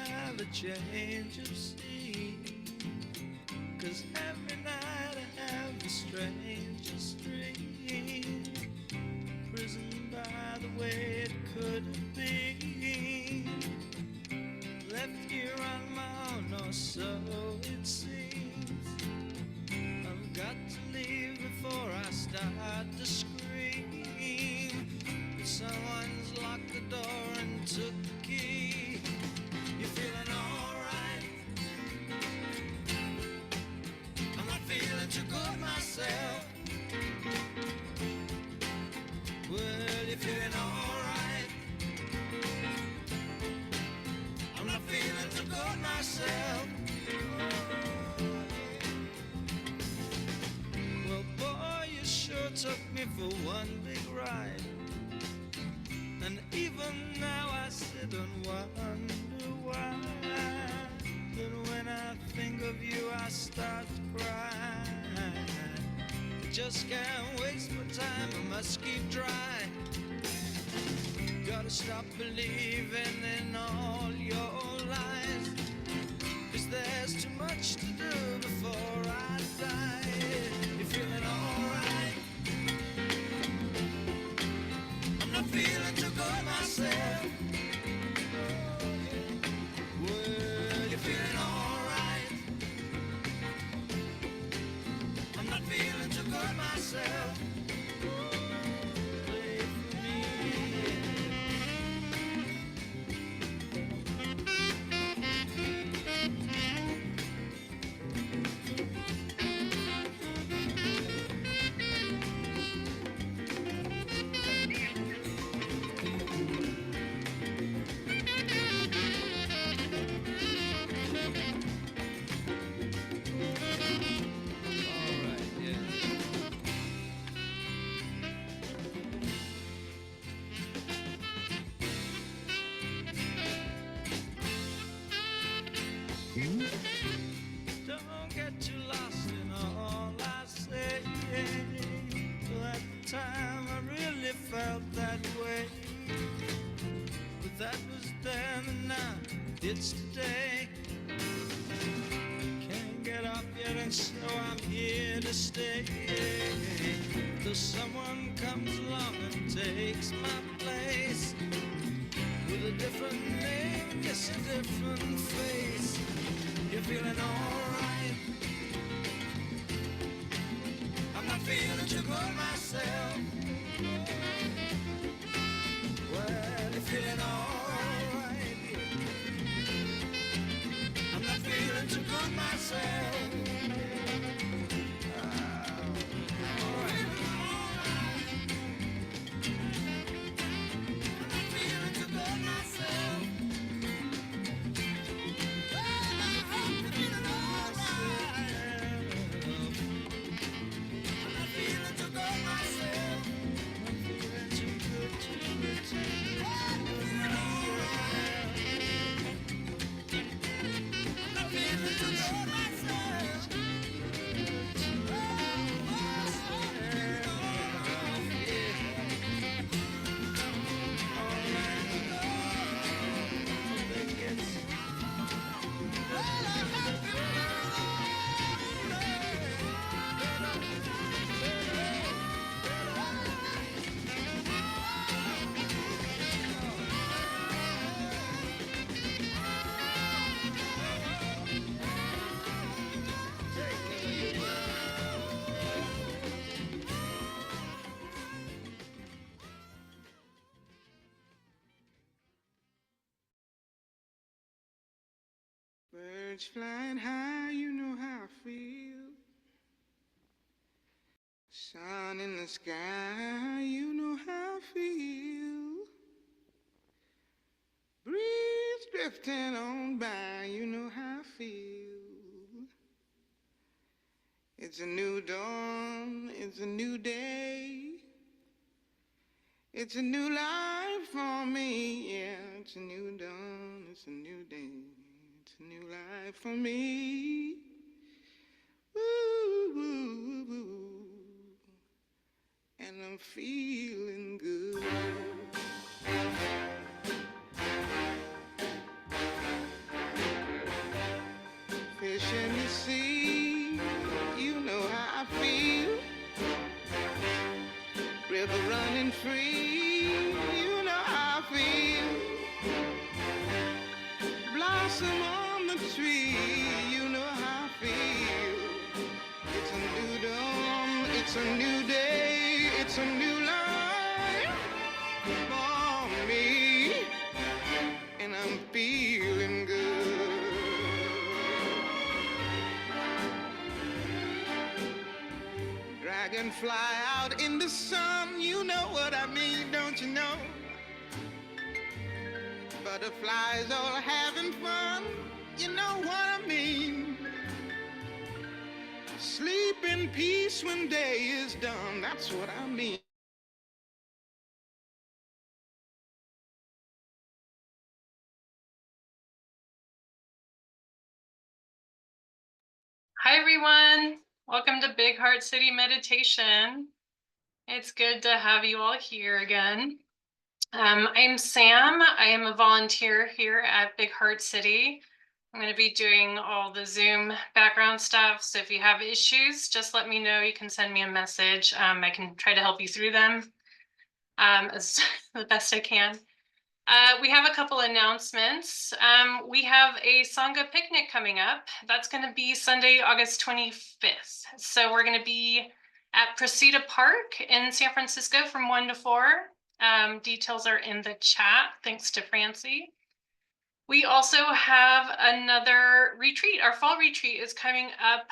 have a change of scene. 'Cause every night I have the strangest dream. Imprisoned by the way it could have been. Left here on my own, or so it seems. I've got to leave before I start to scream. But someone's locked the door and took the key. You feeling alright? I'm not feeling too good myself. Well, you feeling alright? I'm not feeling too good myself. Well, boy, you sure took me for one big ride. And even now I sit and wonder why. But when I think of you, I start to cry. I just can't waste my time, I must keep trying. Gotta stop believing in all your lies. 'Cause there's too much to do before I die. You feeling alright? I'm not feeling too good myself. Well, you feeling alright? I'm not feeling too good myself. Play for me. Don't get too lost in all I say. Well, at the time I really felt that way. But that was then and now it's today. Can't get up yet and so I'm here to stay. Till someone comes along and takes my place. With a different name, yes, a different face. You're feeling alright? I'm not feeling too good myself. Well, you're feeling alright? I'm not feeling too good myself. Birds flying high, you know how I feel. Sun in the sky, you know how I feel. Breeze drifting on by, you know how I feel. It's a new dawn, it's a new day. It's a new life for me, yeah. It's a new dawn, it's a new day. It's a new life for me. Woo, woo, woo. And I'm feeling good. It's a new life for me, and I'm feeling good. Dragonfly out in the sun, you know what I mean, don't you know? Butterflies all having fun, you know what I mean. Sleep in peace when day is done, that's what I mean. Hi, everyone. Welcome to Big Heart City Meditation. It's good to have you all here again. I'm Sam. I am a volunteer here at Big Heart City. I'm going to be doing all the Zoom background stuff. So if you have issues, just let me know. You can send me a message. I can try to help you through them as the best I can. We have a couple announcements. We have a Sangha picnic coming up. That's going to be Sunday, August 25th. So we're going to be at Presida Park in San Francisco from 1 to 4. Details are in the chat. Thanks to Francie. We also have another retreat. Our fall retreat is coming up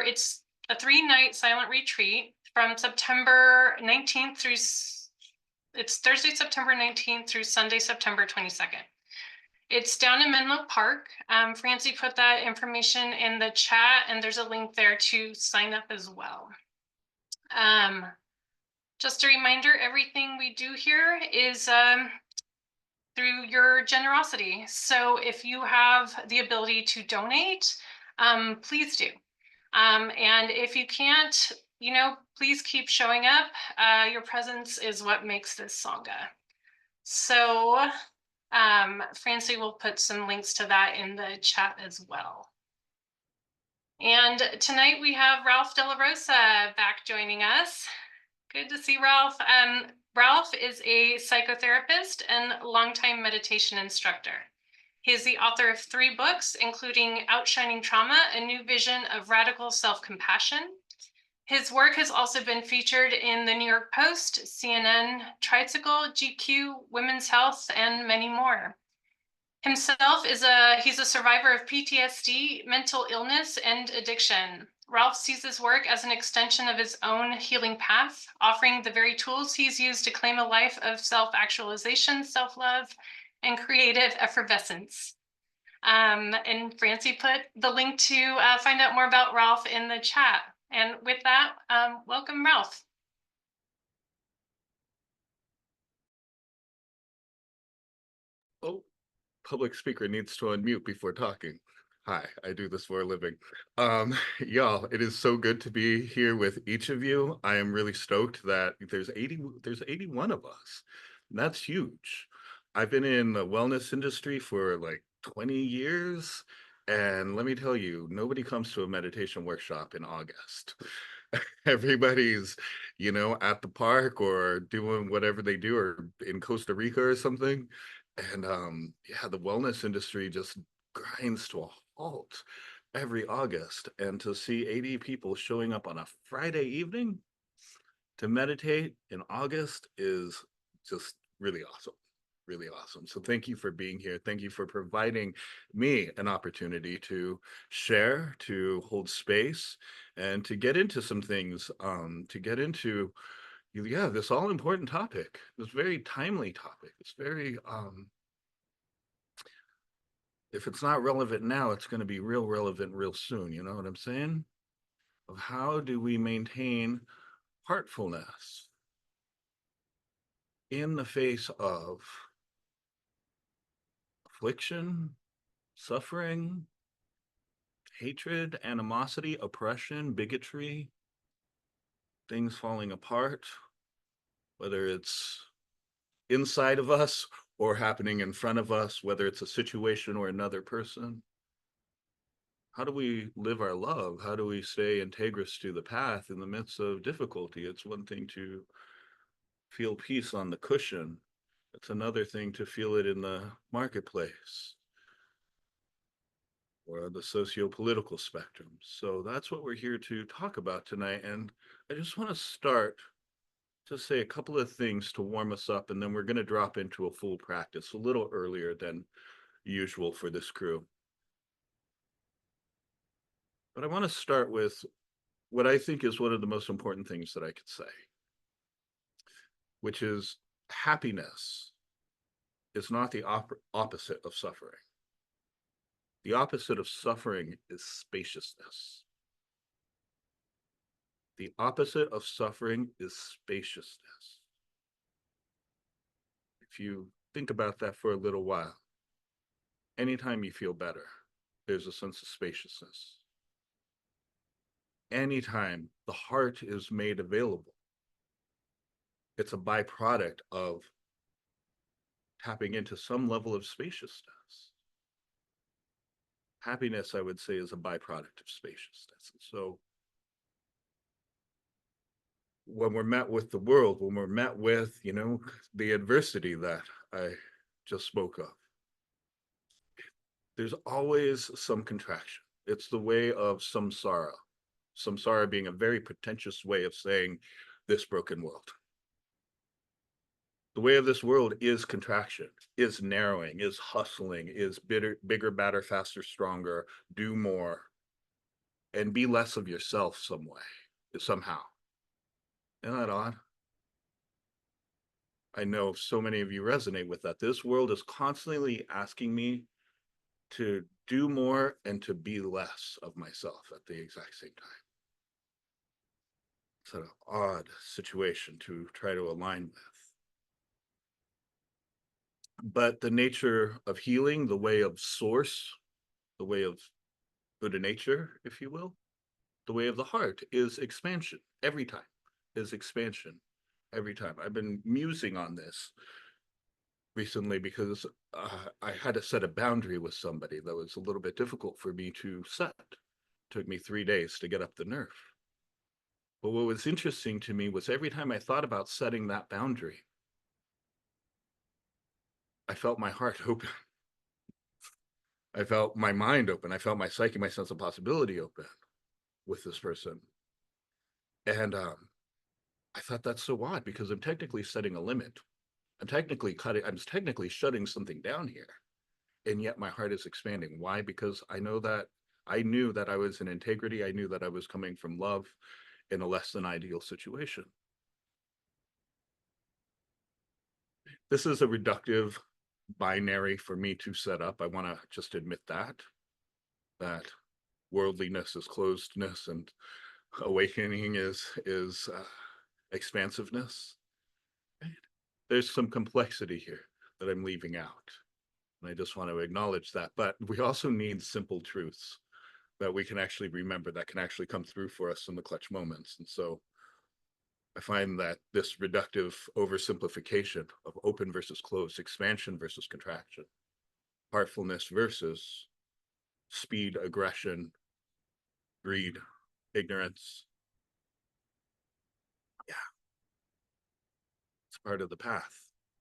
it's a 3-night silent retreat from September 19th through it's Thursday, September 19th through Sunday, September 22nd. It's down in Menlo Park. Francie put that information in the chat, and there's a link there to sign up as well. Just a reminder, everything we do here is through your generosity. So if you have the ability to donate, please do. And if you can't, please keep showing up. Your presence is what makes this Sangha. So Francie will put some links to that in the chat as well. And tonight we have Ralph De La Rosa back joining us. Good to see Ralph. Ralph is a psychotherapist and longtime meditation instructor. He is the author of 3 books, including Outshining Trauma, A New Vision of Radical Self-Compassion. His work has also been featured in the New York Post, CNN, Tricycle, GQ, Women's Health, and many more. Himself he's a survivor of PTSD, mental illness, and addiction. Ralph sees his work as an extension of his own healing path, offering the very tools he's used to claim a life of self-actualization, self-love, and creative effervescence. And Francie put the link to find out more about Ralph in the chat. And with that, welcome, Ralph. Oh, public speaker needs to unmute before talking. Hi, I do this for a living. Y'all, it is so good to be here with each of you. I am really stoked that there's 81 of us. That's huge. I've been in the wellness industry for like 20 years. And let me tell you, nobody comes to a meditation workshop in August. Everybody's, at the park or doing whatever they do, or in Costa Rica or something. And yeah, the wellness industry just grinds to a halt every August. And to see 80 people showing up on a Friday evening to meditate in August is just really awesome. Really awesome. So thank you for being here. Thank you for providing me an opportunity to share, to hold space, and to get into some things, to get into this all important topic, this very timely topic. It's very, if it's not relevant now, it's going to be real relevant real soon. You know what I'm saying? Of how do we maintain heartfulness in the face of affliction, suffering, hatred, animosity, oppression, bigotry, things falling apart, whether it's inside of us or happening in front of us, whether it's a situation or another person. How do we live our love? How do we stay integrous to the path in the midst of difficulty? It's one thing to feel peace on the cushion. It's another thing to feel it in the marketplace or the socio-political spectrum. So that's what we're here to talk about tonight. And I just want to start just say a couple of things to warm us up, and then we're going to drop into a full practice a little earlier than usual for this crew. But I want to start with what I think is one of the most important things that I could say, which is happiness is not the opposite of suffering. The opposite of suffering is spaciousness. The opposite of suffering is spaciousness. If you think about that for a little while, anytime you feel better, there's a sense of spaciousness. Anytime the heart is made available, it's a byproduct of tapping into some level of spaciousness. Happiness, I would say, is a byproduct of spaciousness. And so when we're met with the world, when we're met with, the adversity that I just spoke of, there's always some contraction. It's the way of samsara. Samsara being a very pretentious way of saying this broken world. The way of this world is contraction, is narrowing, is hustling, is bigger, badder, faster, stronger, do more, and be less of yourself some way, somehow. Isn't that odd? I know so many of you resonate with that. This world is constantly asking me to do more and to be less of myself at the exact same time. It's an odd situation to try to align with. But the nature of healing, the way of source, the way of Buddha nature, if you will, the way of the heart is expansion every time, is expansion every time. I've been musing on this recently because I had to set a boundary with somebody that was a little bit difficult for me to set. It took me 3 days to get up the nerve. But what was interesting to me was every time I thought about setting that boundary, I felt my heart open. I felt my mind open. I felt my psyche, my sense of possibility open with this person. And I thought that's so odd because I'm technically setting a limit. I'm technically shutting something down here. And yet my heart is expanding. Why? Because I knew that I was in integrity. I knew that I was coming from love in a less than ideal situation. This is a reductive binary for me to set up. I want to just admit that worldliness is closedness and awakening is expansiveness. There's some complexity here that I'm leaving out. And I just want to acknowledge that. But we also need simple truths that we can actually remember, that can actually come through for us in the clutch moments. And so I find that this reductive oversimplification of open versus closed, expansion versus contraction, heartfulness versus speed, aggression, greed, ignorance. Yeah, it's part of the path.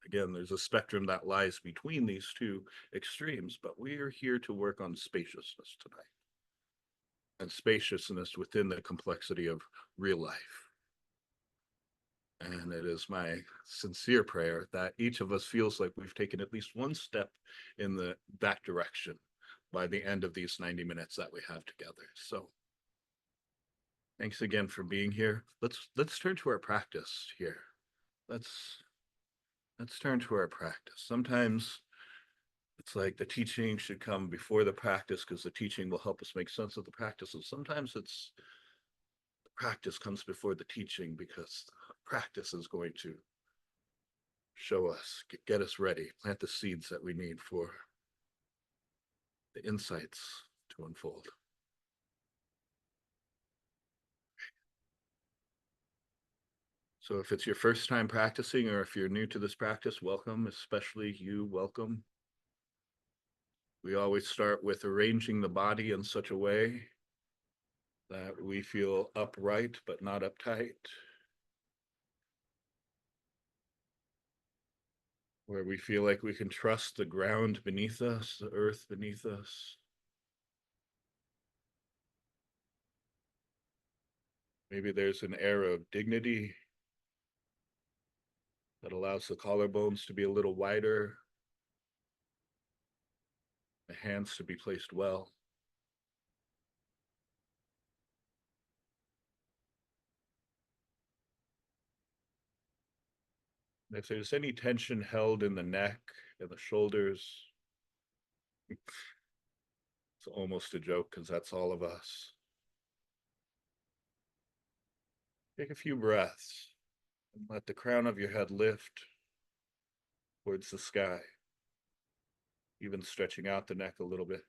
Again, there's a spectrum that lies between these two extremes, but we are here to work on spaciousness tonight. And spaciousness within the complexity of real life. And it is my sincere prayer that each of us feels like we've taken at least one step in that direction by the end of these 90 minutes that we have together. So thanks again for being here. Let's turn to our practice here. Let's turn to our practice. Sometimes it's like the teaching should come before the practice because the teaching will help us make sense of the practice. And sometimes it's the practice comes before the teaching because practice is going to show us, get us ready, plant the seeds that we need for the insights to unfold. So if it's your first time practicing, or if you're new to this practice, welcome, especially you, welcome. We always start with arranging the body in such a way that we feel upright, but not uptight. Where we feel like we can trust the ground beneath us, the earth beneath us. Maybe there's an air of dignity That allows the collarbones to be a little wider, the hands to be placed well. If there's any tension held in the neck and the shoulders, it's almost a joke because that's all of us. Take a few breaths and let the crown of your head lift towards the sky, even stretching out the neck a little bit.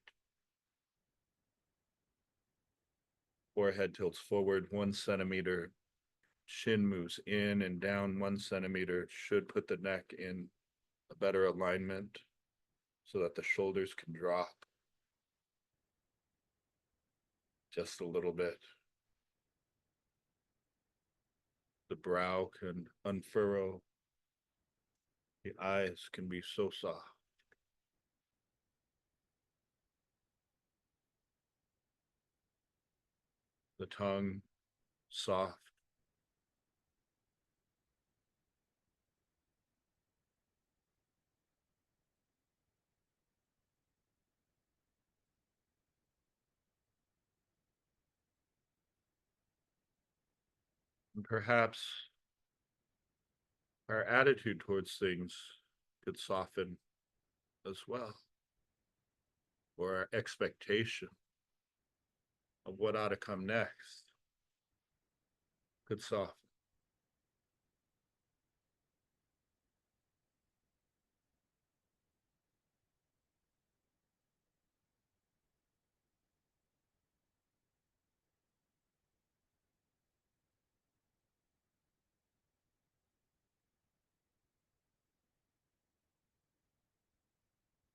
Forehead tilts forward 1 centimeter, chin moves in and down 1 centimeter, should put the neck in a better alignment so that the shoulders can drop just a little bit. The brow can unfurrow. The eyes can be so soft. The tongue soft. And perhaps our attitude towards things could soften as well, or our expectation of what ought to come next could soften.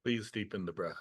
Please deepen the breath.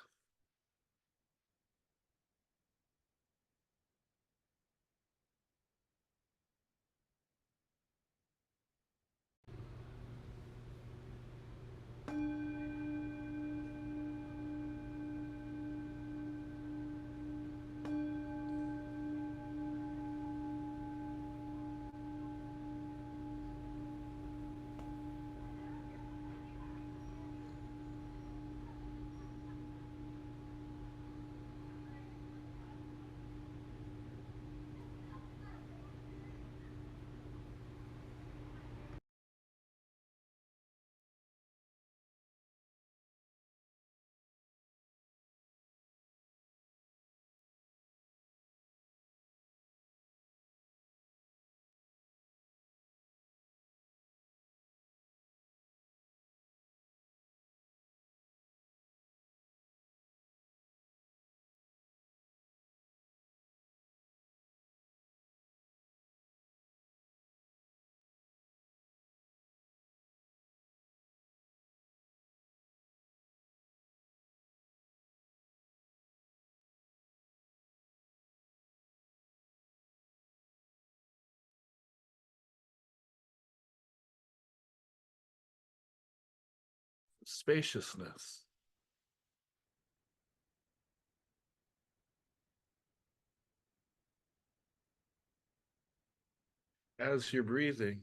Spaciousness. As you're breathing,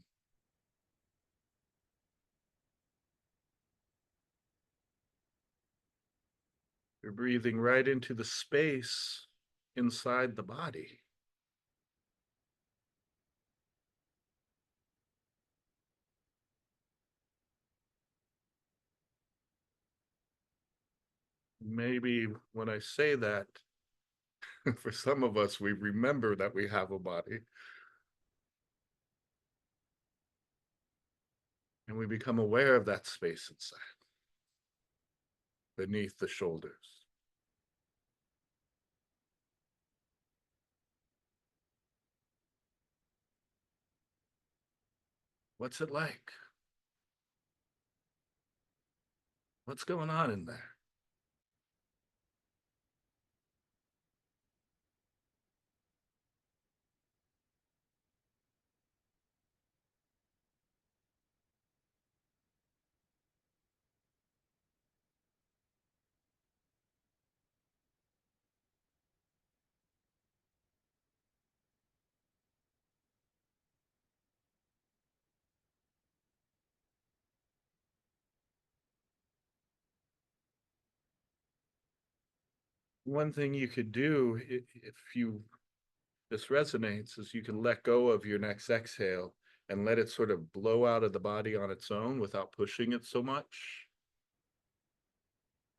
you're breathing right into the space inside the body. Maybe when I say that, for some of us, we remember that we have a body. And we become aware of that space inside, beneath the shoulders. What's it like? What's going on in there? One thing you could do if this resonates is you can let go of your next exhale and let it sort of blow out of the body on its own without pushing it so much.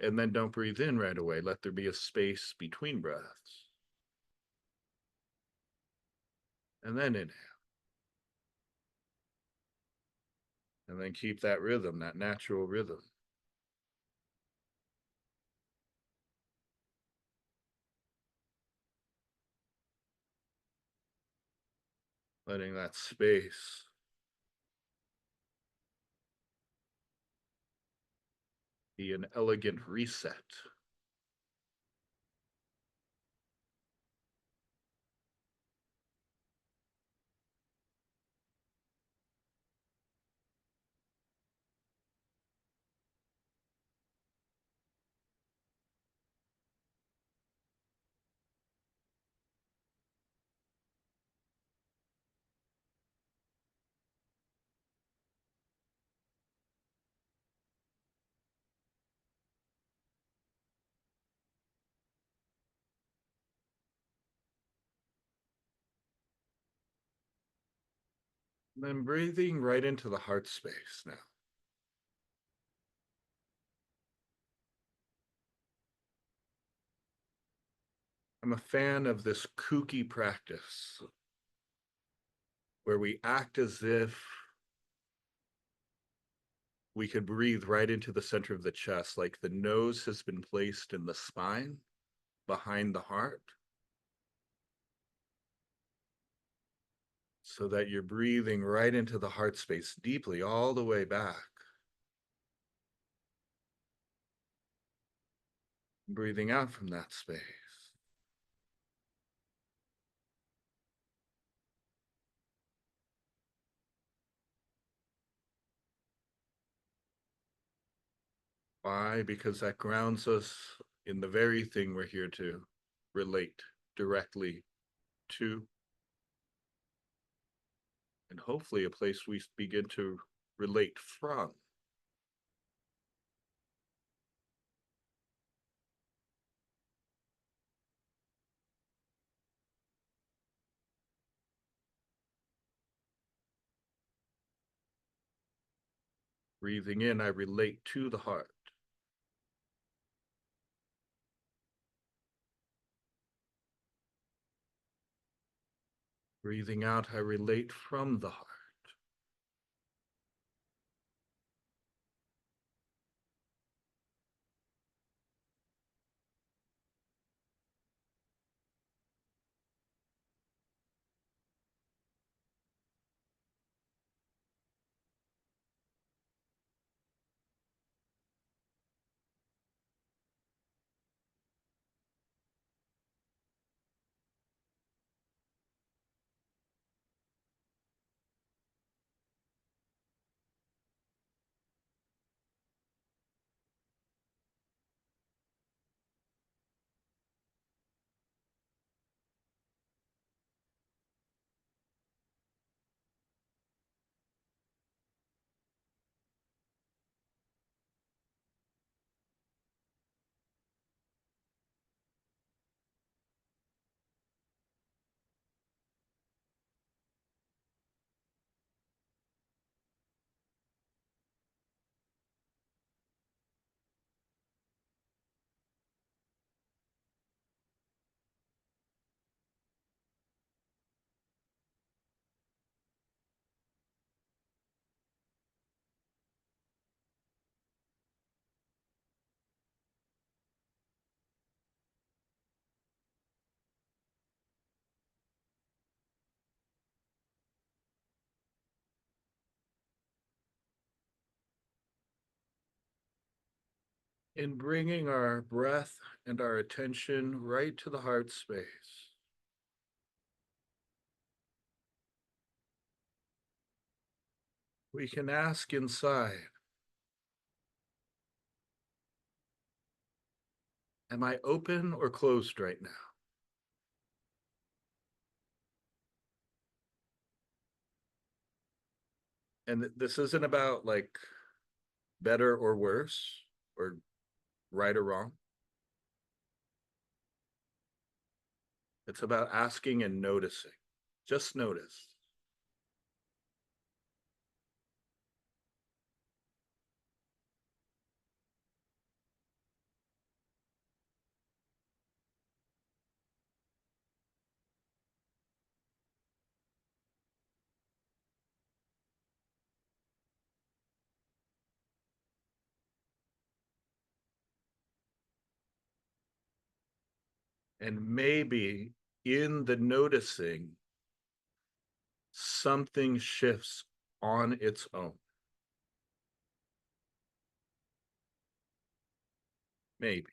And then don't breathe in right away. Let there be a space between breaths. And then inhale. And then keep that rhythm, that natural rhythm. Letting that space be an elegant reset. Then breathing right into the heart space now. I'm a fan of this kooky practice where we act as if we could breathe right into the center of the chest, like the nose has been placed in the spine behind the heart, so that you're breathing right into the heart space deeply all the way back. Breathing out from that space. Why? Because that grounds us in the very thing we're here to relate directly to, and hopefully a place we begin to relate from. Breathing in, I relate to the heart. Breathing out, I relate from the heart. In bringing our breath and our attention right to the heart space, we can ask inside, am I open or closed right now? And this isn't about like better or worse or right or wrong. It's about asking and noticing. Just notice. And maybe in the noticing, something shifts on its own. Maybe.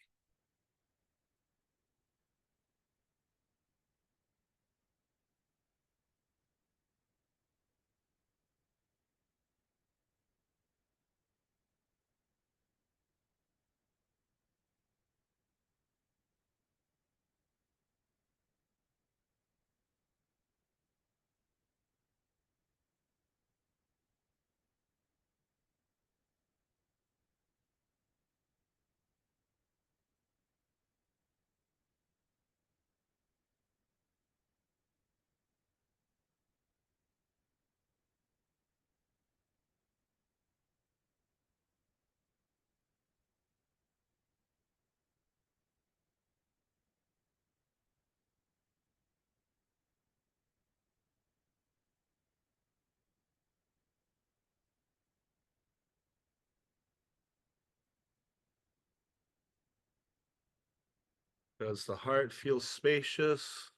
Does the heart feel spacious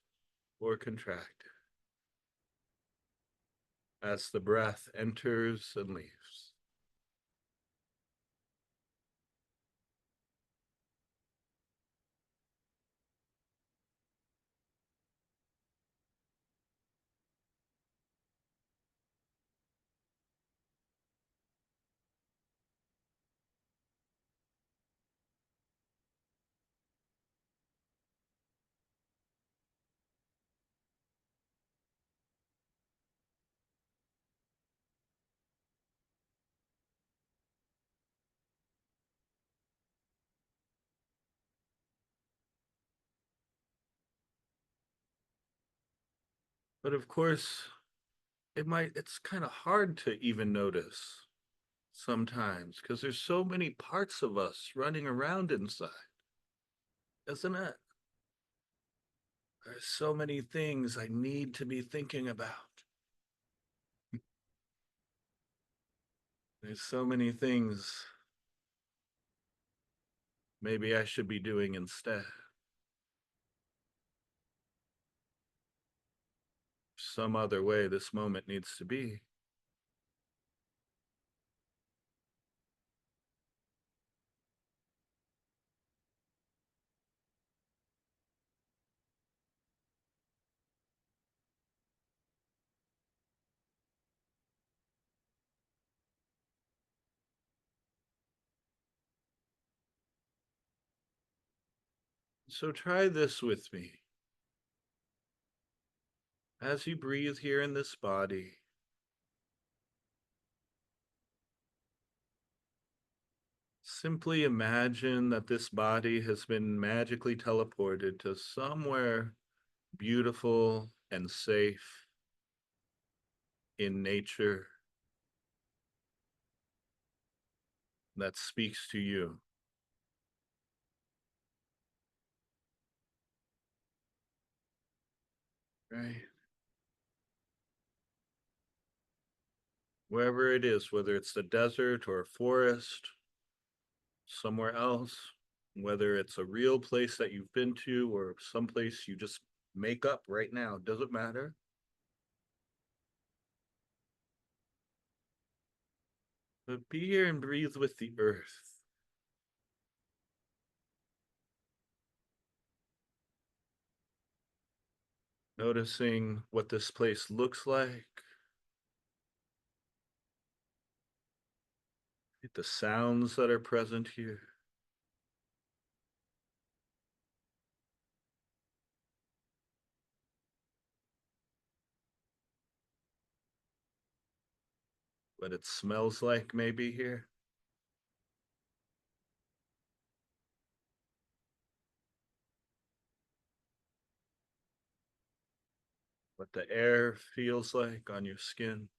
or contracted as the breath enters and leaves? But of course, it's kind of hard to even notice sometimes because there's so many parts of us running around inside, isn't it? There's so many things I need to be thinking about. There's so many things maybe I should be doing instead. Some other way this moment needs to be. So try this with me. As you breathe here in this body, simply imagine that this body has been magically teleported to somewhere beautiful and safe in nature that speaks to you. Right? Wherever it is, whether it's the desert or a forest, somewhere else, whether it's a real place that you've been to or someplace you just make up right now, doesn't matter. But be here and breathe with the earth. Noticing what this place looks like, the sounds that are present here. What it smells like maybe here. what the air feels like on your skin.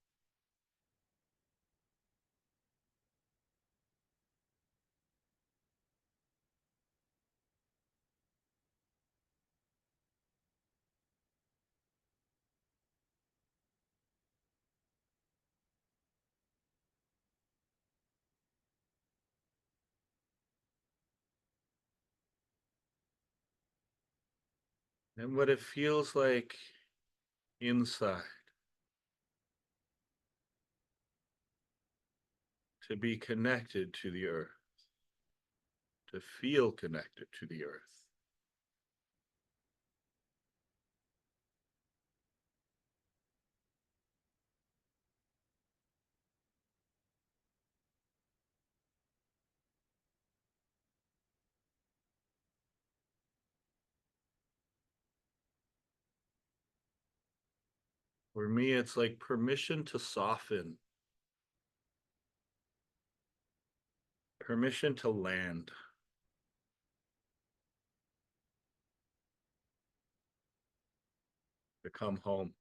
And what it feels like inside to be connected to the earth, to feel connected to the earth. For me, it's like permission to soften, permission to land, to come home.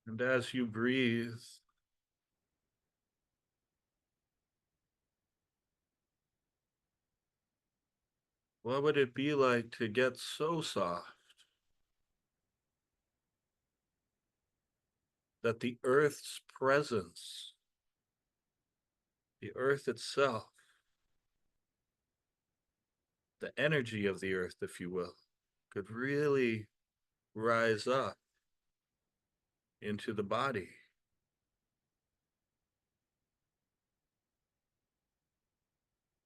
And as you breathe, what would it be like to get so soft that the earth's presence, the earth itself, the energy of the earth, if you will, could really rise up into the body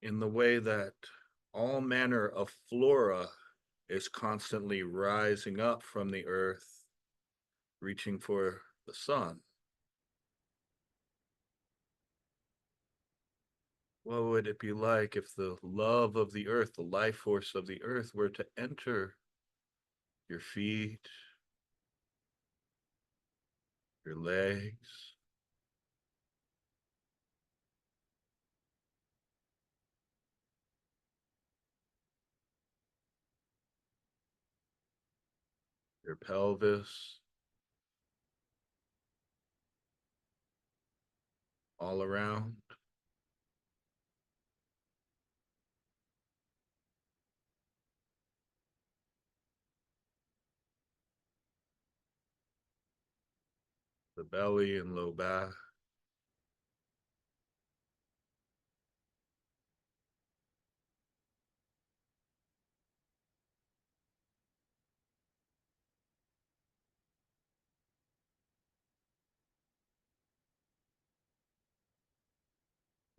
in the way that all manner of flora is constantly rising up from the earth, reaching for the sun. What would it be like if the love of the earth, the life force of the earth, were to enter your feet, your legs, your pelvis, all around? The belly and low back,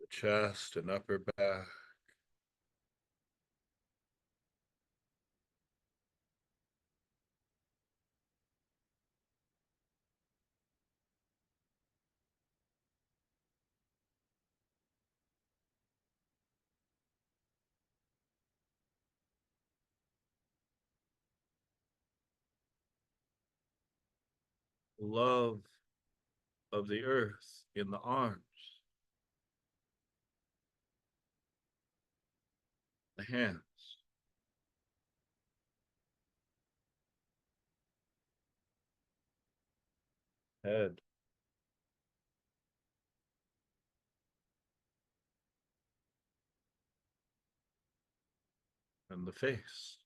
the chest and upper back, love of the earth in the arms, the hands, head, and the face.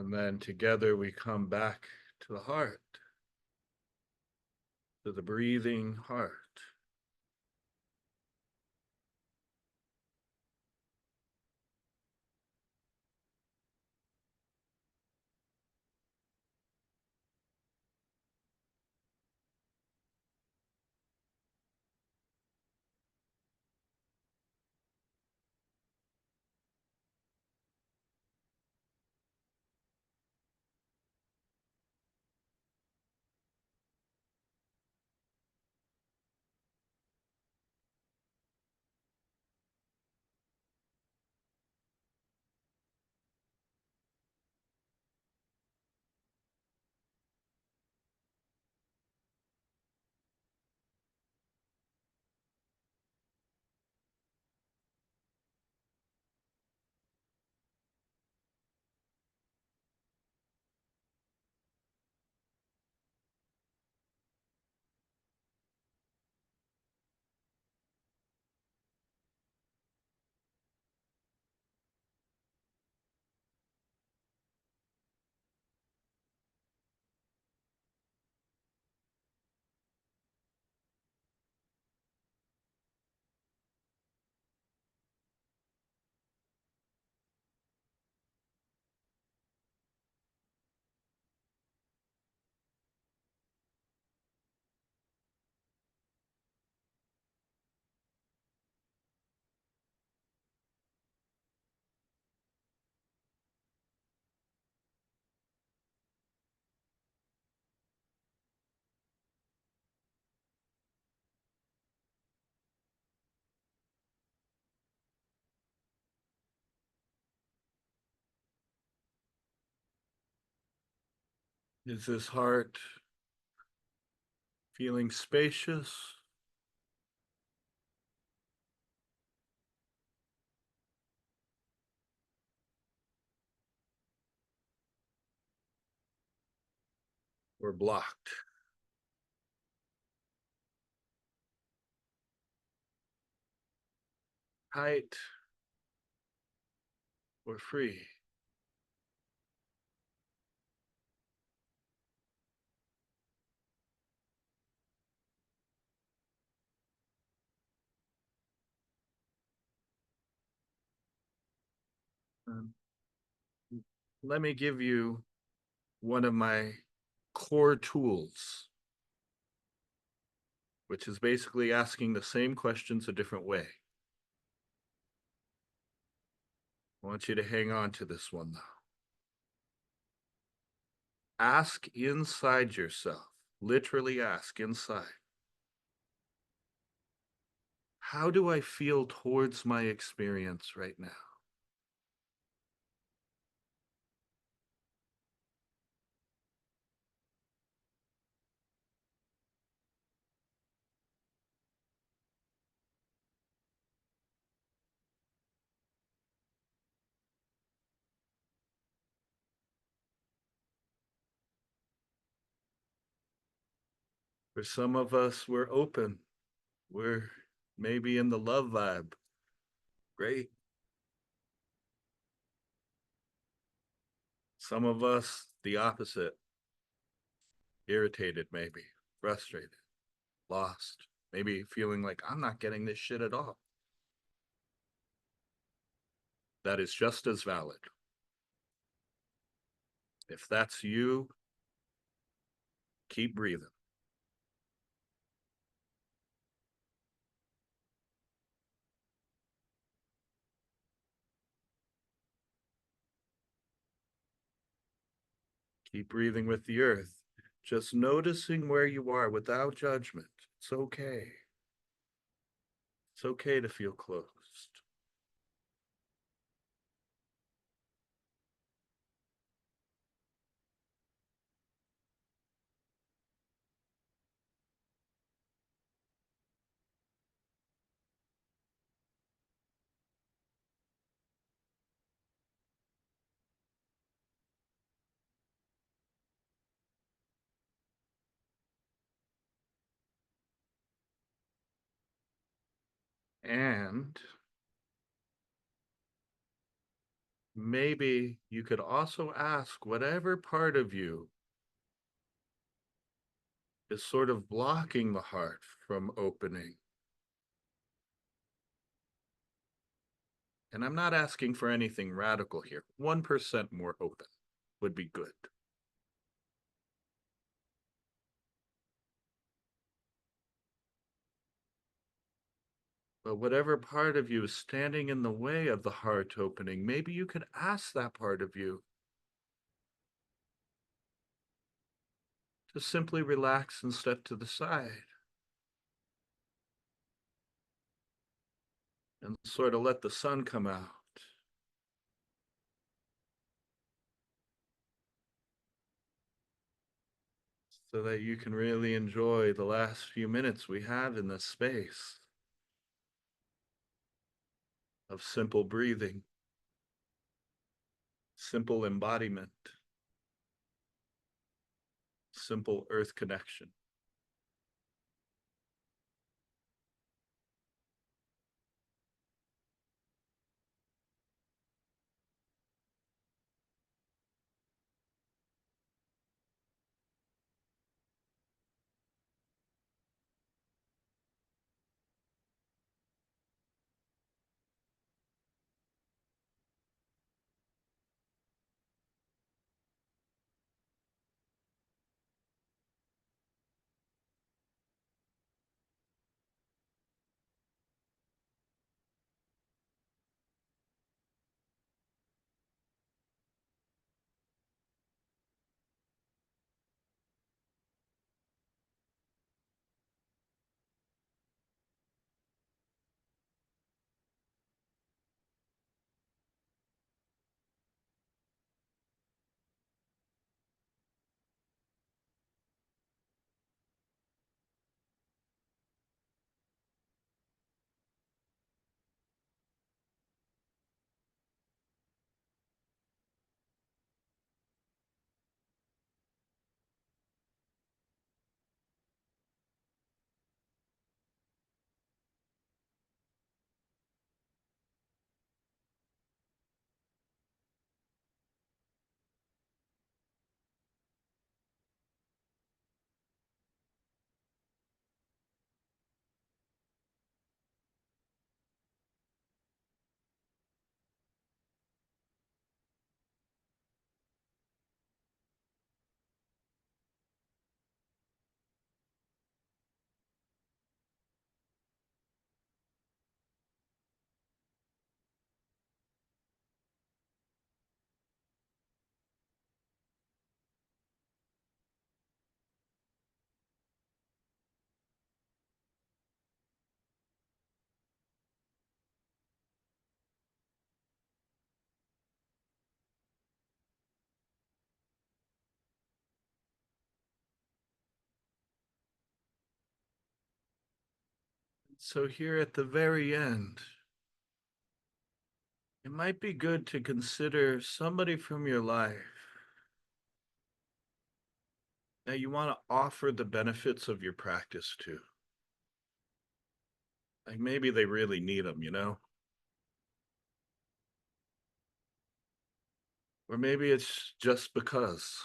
And then together we come back to the heart, to the breathing heart. Is this heart feeling spacious? Or blocked? Tight or free? Um, Let me give you one of my core tools, which is basically asking the same questions a different way. I want you to hang on to this one though. Ask inside yourself, literally ask inside. How do I feel towards my experience right now? For some of us, we're open. We're maybe in the love vibe. Great. Some of us, the opposite. Irritated, maybe, frustrated, lost, maybe feeling like I'm not getting this shit at all. That is just as valid. If that's you, keep breathing. Keep breathing with the earth, just noticing where you are without judgment. It's okay. It's okay to feel closed. And maybe you could also ask whatever part of you is sort of blocking the heart from opening. And I'm not asking for anything radical here. 1% more open would be good. But whatever part of you is standing in the way of the heart opening, maybe you could ask that part of you to simply relax and step to the side and sort of let the sun come out. So that you can really enjoy the last few minutes we have in this space of simple breathing, simple embodiment, simple earth connection. So here at the very end, it might be good to consider somebody from your life that you want to offer the benefits of your practice to. Like maybe they really need them, you know? Or maybe it's just because.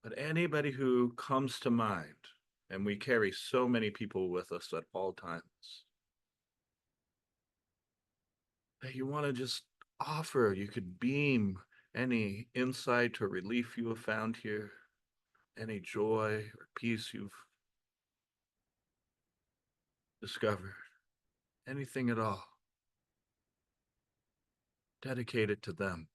But anybody who comes to mind, and we carry so many people with us at all times, that you want to just offer, you could beam any insight or relief you have found here, any joy or peace you've discovered, anything at all. Dedicate it to them.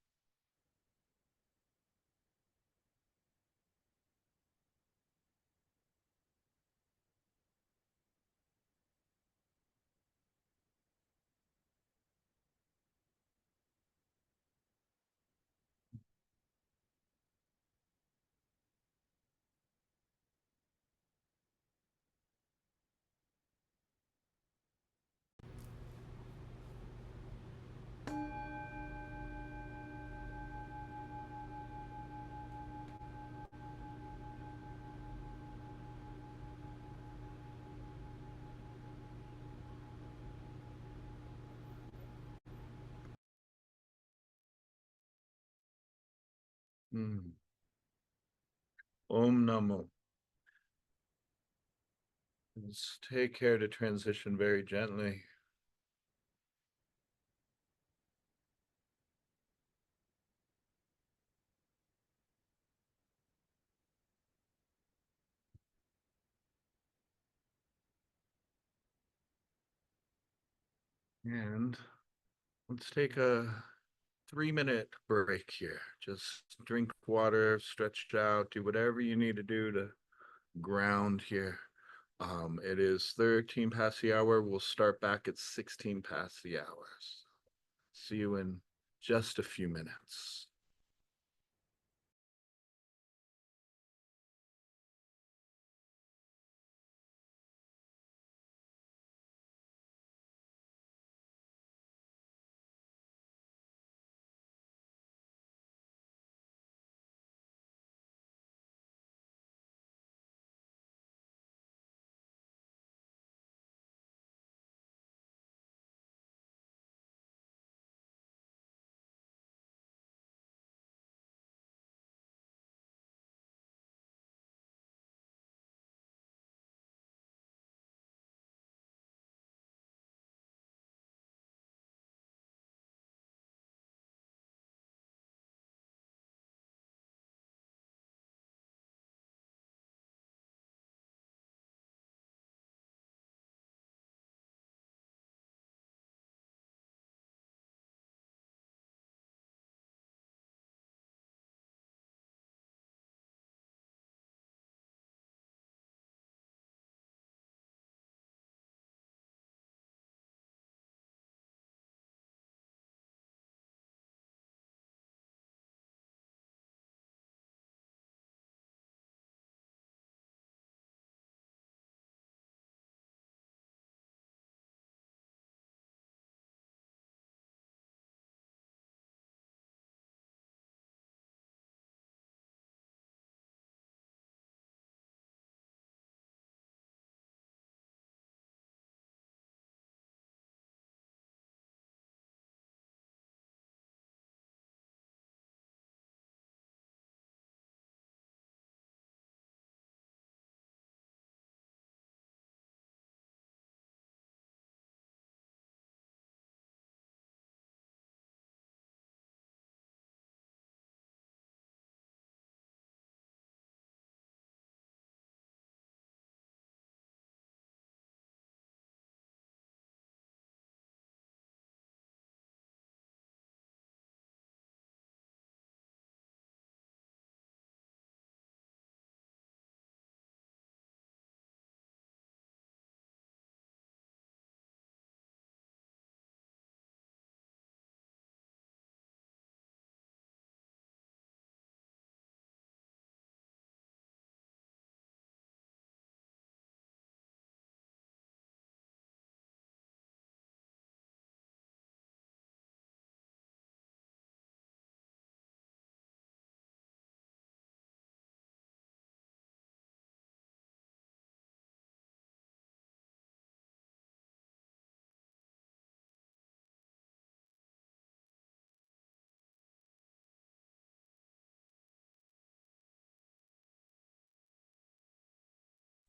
Om Namo. Just take care to transition very gently. And let's take a 3-minute break here. Just drink water, stretch out, do whatever you need to do to ground here. It is 13 past the hour. We'll start back at 16 past the hours. See you in just a few minutes.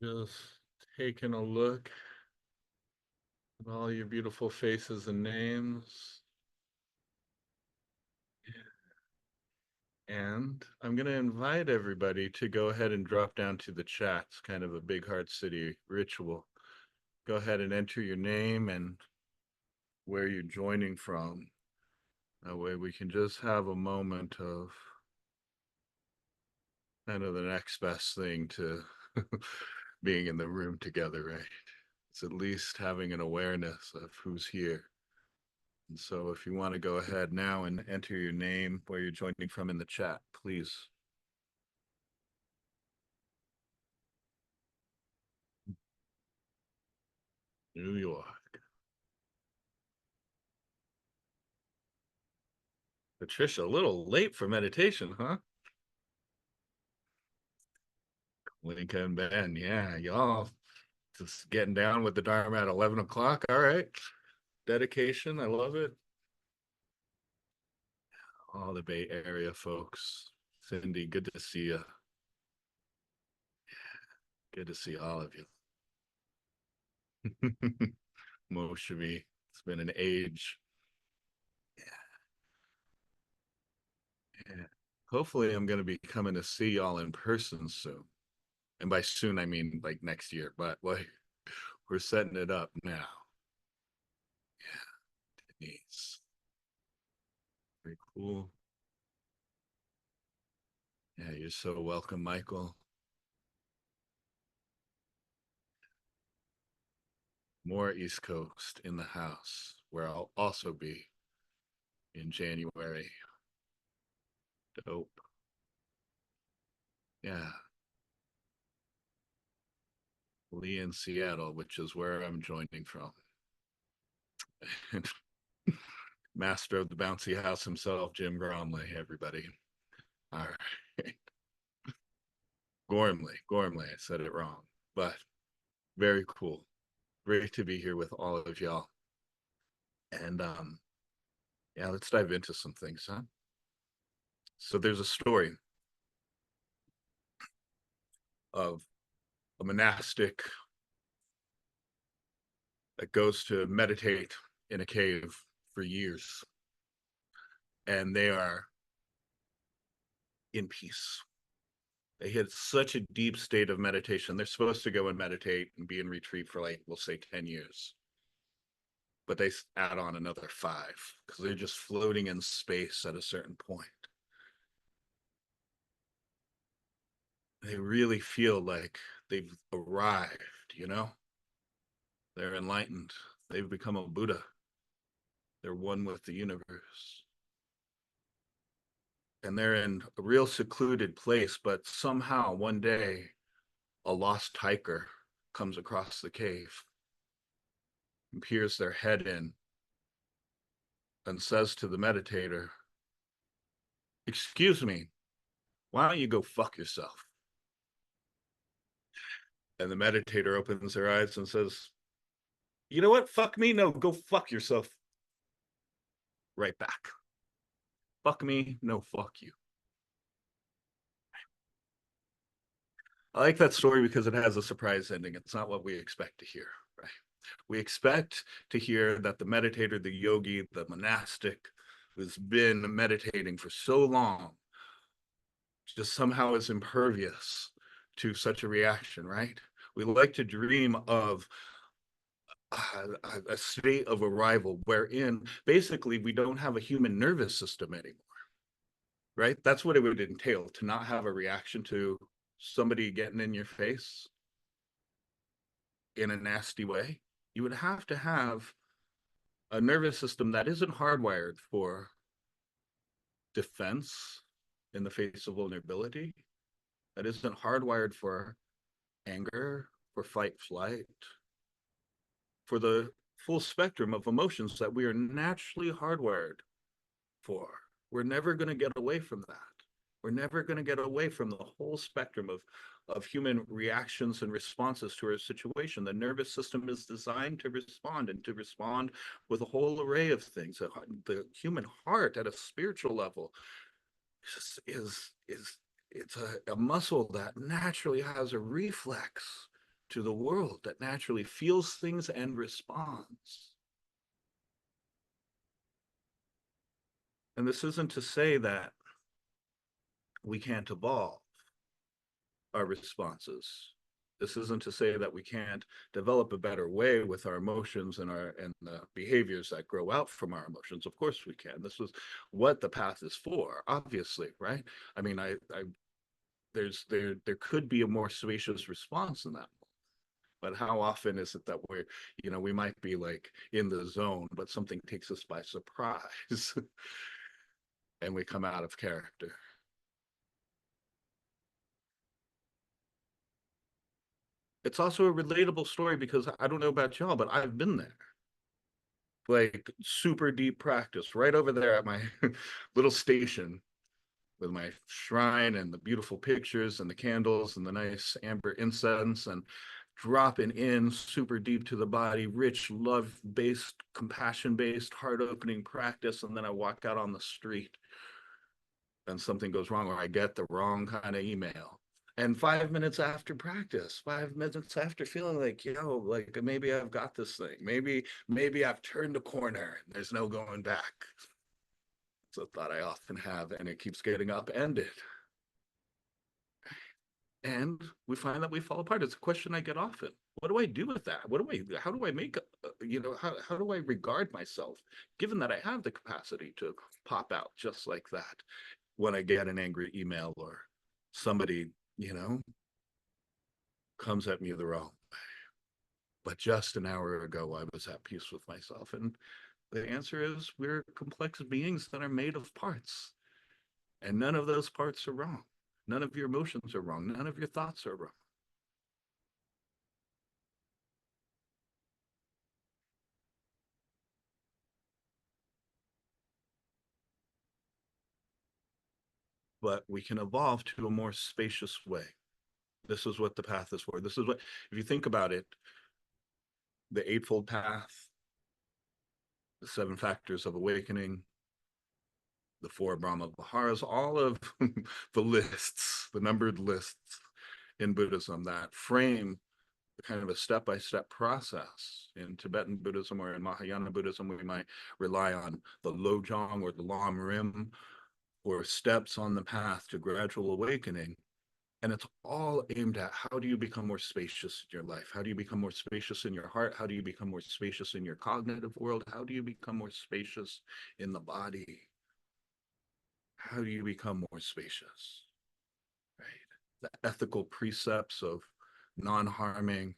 Just taking a look at all your beautiful faces and names. And I'm going to invite everybody to go ahead and drop down to the chat. It's kind of a Big Heart City ritual. Go ahead and enter your name and where you're joining from. That way we can just have a moment of kind of the next best thing to being in the room together, right? It's at least having an awareness of who's here. And so if you want to go ahead now and enter your name, where you're joining from in the chat, please. New York. Patricia, a little late for meditation, huh? Lincoln Ben, yeah, y'all just getting down with the Dharma at 11 o'clock. All right. Dedication, I love it. All the Bay Area folks. Cindy, good to see you. Good to see all of you. Moshami, it's been an age. Yeah. Hopefully I'm going to be coming to see y'all in person soon. And by soon, I mean like next year, but like we're setting it up now. Yeah, Denise. Very cool. Yeah, you're so welcome, Michael. More East Coast in the house, where I'll also be in January. Dope. Yeah. Lee in Seattle, which is where I'm joining from. Master of the bouncy house himself, Jim Gormley, everybody. All right. Gormley, I said it wrong, but very cool. Great to be here with all of y'all. And yeah, let's dive into some things, huh? So there's a story of a monastic that goes to meditate in a cave for years, and they are in peace. They hit such a deep state of meditation. They're supposed to go and meditate and be in retreat for like, we'll say 10 years. But they add on another 5 because they're just floating in space at a certain point. They really feel like they've arrived, you know? They're enlightened. They've become a Buddha. They're one with the universe. And they're in a real secluded place, but somehow one day a lost hiker comes across the cave and peers their head in and says to the meditator, "Excuse me, why don't you go fuck yourself?" And the meditator opens their eyes and says, "You know what? Fuck me. No, go fuck yourself." Right back. Fuck me. No, fuck you. I like that story because it has a surprise ending. It's not what we expect to hear, right? We expect to hear that the meditator, the yogi, the monastic who's been meditating for so long just somehow is impervious to such a reaction, right? We like to dream of a state of arrival wherein basically we don't have a human nervous system anymore, right? That's what it would entail to not have a reaction to somebody getting in your face in a nasty way. You would have to have a nervous system that isn't hardwired for defense in the face of vulnerability, that isn't hardwired for anger, for fight, flight, for the full spectrum of emotions that we are naturally hardwired for. We're never going to get away from that. We're never going to get away from the whole spectrum of human reactions and responses to a situation. The nervous system is designed to respond and to respond with a whole array of things. The human heart at a spiritual level is it's a muscle that naturally has a reflex to the world, that naturally feels things and responds. And this isn't to say that we can't evolve our responses. This isn't to say that we can't develop a better way with our emotions and the behaviors that grow out from our emotions. Of course we can. This is what the path is for, obviously, right? I mean, there could be a more spacious response than that. But how often is it that we might be like in the zone, but something takes us by surprise and we come out of character. It's also a relatable story because I don't know about y'all, but I've been there. Like super deep practice right over there at my little station with my shrine and the beautiful pictures and the candles and the nice amber incense, and dropping in super deep to the body, rich, love-based, compassion-based, heart-opening practice. And then I walk out on the street and something goes wrong, or I get the wrong kind of email. And 5 minutes after practice, 5 minutes after feeling like, like maybe I've got this thing. Maybe I've turned a corner. There's no going back. It's a thought I often have, and it keeps getting upended. And we find that we fall apart. It's a question I get often. What do I do with that? How do I make, how do I regard myself, given that I have the capacity to pop out just like that when I get an angry email or somebody, comes at me the wrong way. But just an hour ago, I was at peace with myself. And the answer is we're complex beings that are made of parts. And none of those parts are wrong. None of your emotions are wrong. None of your thoughts are wrong. But we can evolve to a more spacious way. This is what the path is for. This is what, if you think about it, the Eightfold Path, the 7 Factors of Awakening, the 4 Brahma Viharas, all of the lists, the numbered lists in Buddhism that frame kind of a step-by-step process. In Tibetan Buddhism or in Mahayana Buddhism, we might rely on the Lojong or the Lam Rim, or steps on the path to gradual awakening. And it's all aimed at how do you become more spacious in your life? How do you become more spacious in your heart? How do you become more spacious in your cognitive world? How do you become more spacious in the body? How do you become more spacious? Right? The ethical precepts of non-harming,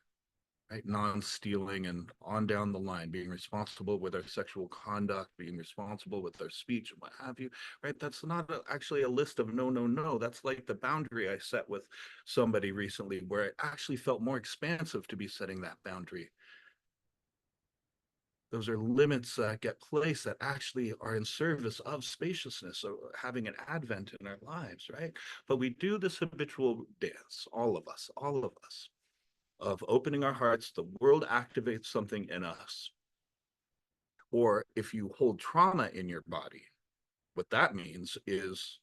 right, non-stealing, and on down the line, being responsible with our sexual conduct, being responsible with our speech and what have you, right? That's not actually a list of no. That's like the boundary I set with somebody recently, where it actually felt more expansive to be setting that boundary. Those are limits that get placed that actually are in service of spaciousness, or having an advent in our lives, right? But we do this habitual dance, all of us, of opening our hearts. The world activates something in us. Or if you hold trauma in your body, what that means is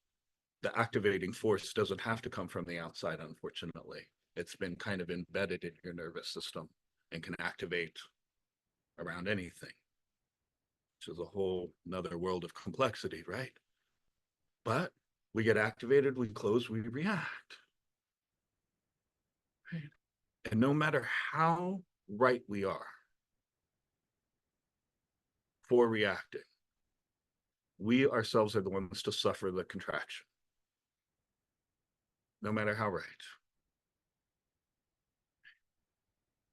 the activating force doesn't have to come from the outside, unfortunately. It's been kind of embedded in your nervous system and can activate around anything, which is a whole nother world of complexity, right? But we get activated, we close, we react. Right? And no matter how right we are for reacting, we ourselves are the ones to suffer the contraction, no matter how right.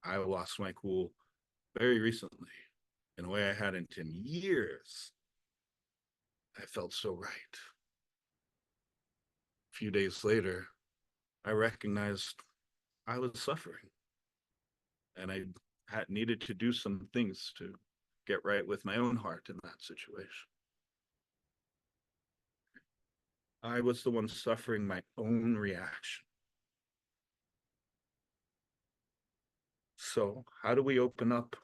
I lost my cool very recently in a way I hadn't in years. I felt so right. A few days later, I recognized I was suffering, and I had needed to do some things to get right with my own heart in that situation. I was the one suffering my own reaction. So how do we open up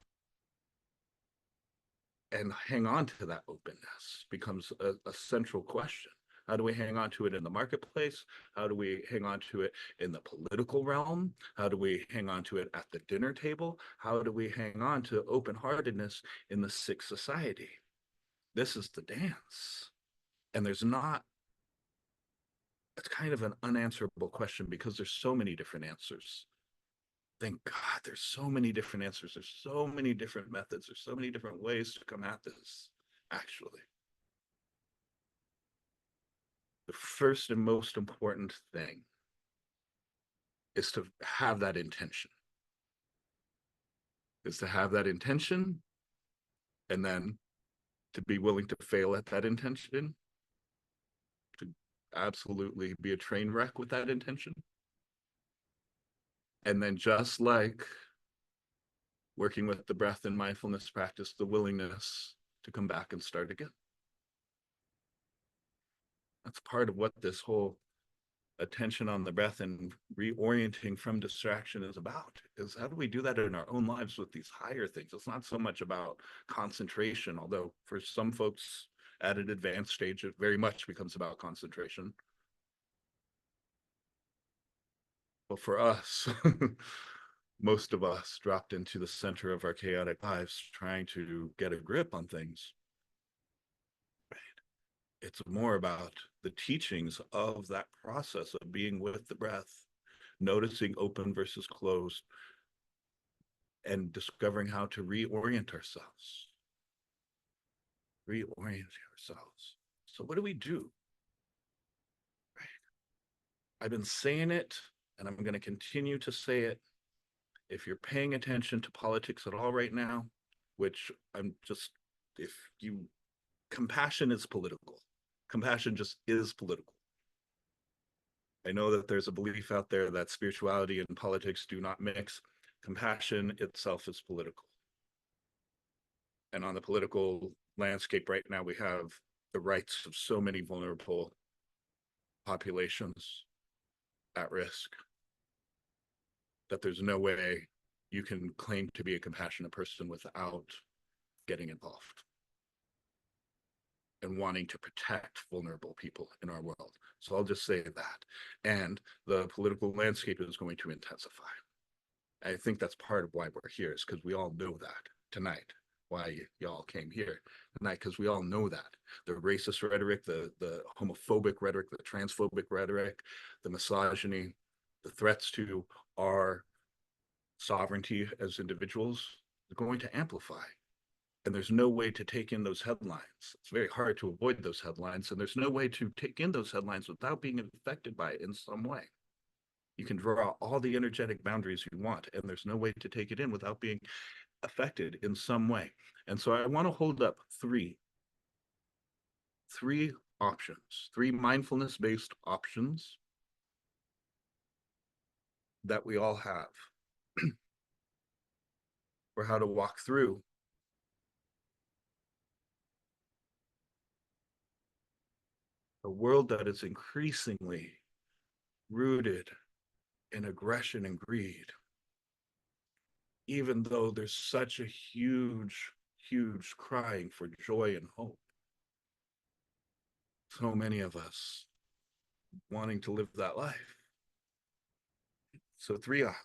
and hang on to that openness becomes a central question. How do we hang on to it in the marketplace? How do we hang on to it in the political realm? How do we hang on to it at the dinner table? How do we hang on to open-heartedness in the Sikh society? This is the dance. And there's not, it's kind of an unanswerable question because there's so many different answers. Thank God there's so many different answers. There's so many different methods. There's so many different ways to come at this, actually. The first and most important thing is to have that intention. And then to be willing to fail at that intention, to absolutely be a train wreck with that intention. And then just like working with the breath and mindfulness practice, the willingness to come back and start again. That's part of what this whole attention on the breath and reorienting from distraction is about, is how do we do that in our own lives with these higher things? It's not so much about concentration, although for some folks At an advanced stage, it very much becomes about concentration. But for us, most of us dropped into the center of our chaotic lives trying to get a grip on things. It's more about the teachings of that process of being with the breath, noticing open versus closed, and discovering how to reorient ourselves. Reorient ourselves. So what do we do? I've been saying it, and I'm going to continue to say it. If you're paying attention to politics at all right now, which if you, compassion is political. Compassion just is political. I know that there's a belief out there that spirituality and politics do not mix. Compassion itself is political. And on the political landscape right now, we have the rights of so many vulnerable populations at risk that there's no way you can claim to be a compassionate person without getting involved and wanting to protect vulnerable people in our world. So I'll just say that. And the political landscape is going to intensify. I think that's part of why we're here, is because we all know that tonight, why y'all came here tonight, because we all know that. The racist rhetoric, the homophobic rhetoric, the transphobic rhetoric, the misogyny, the threats to our sovereignty as individuals are going to amplify. And there's no way to take in those headlines. It's very hard to avoid those headlines, and there's no way to take in those headlines without being affected by it in some way. You can draw all the energetic boundaries you want, and there's no way to take it in without being affected in some way. And so I want to hold up three options, three mindfulness-based options that we all have for how to walk through a world that is increasingly rooted in aggression and greed, even though there's such a huge crying for joy and hope. So many of us wanting to live that life. So three options.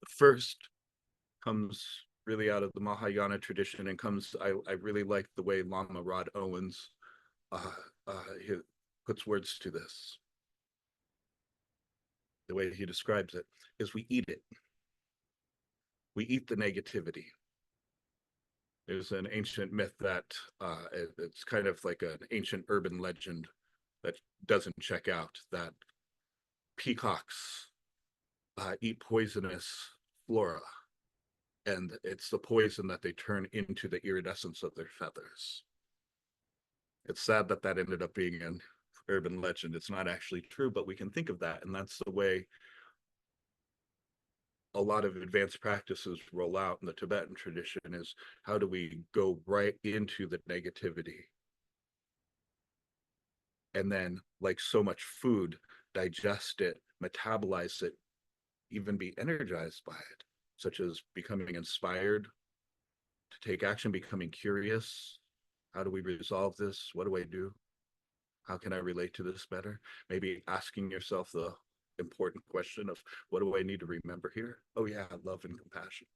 The first comes really out of the Mahayana tradition and I really like the way Lama Rod Owens he puts words to this. The way he describes it is we eat it. We eat the negativity. There's an ancient myth that it's kind of like an ancient urban legend that doesn't check out, that peacocks eat poisonous flora, and it's the poison that they turn into the iridescence of their feathers. It's sad that that ended up being an urban legend. It's not actually true, but we can think of that, and that's the way a lot of advanced practices roll out in the Tibetan tradition, is how do we go right into the negativity and then, like so much food, digest it, metabolize it, even be energized by it, such as becoming inspired to take action, becoming curious. How do we resolve this? What do I do? How can I relate to this better? Maybe asking yourself the important question of, what do I need to remember here? Oh yeah, love and compassion.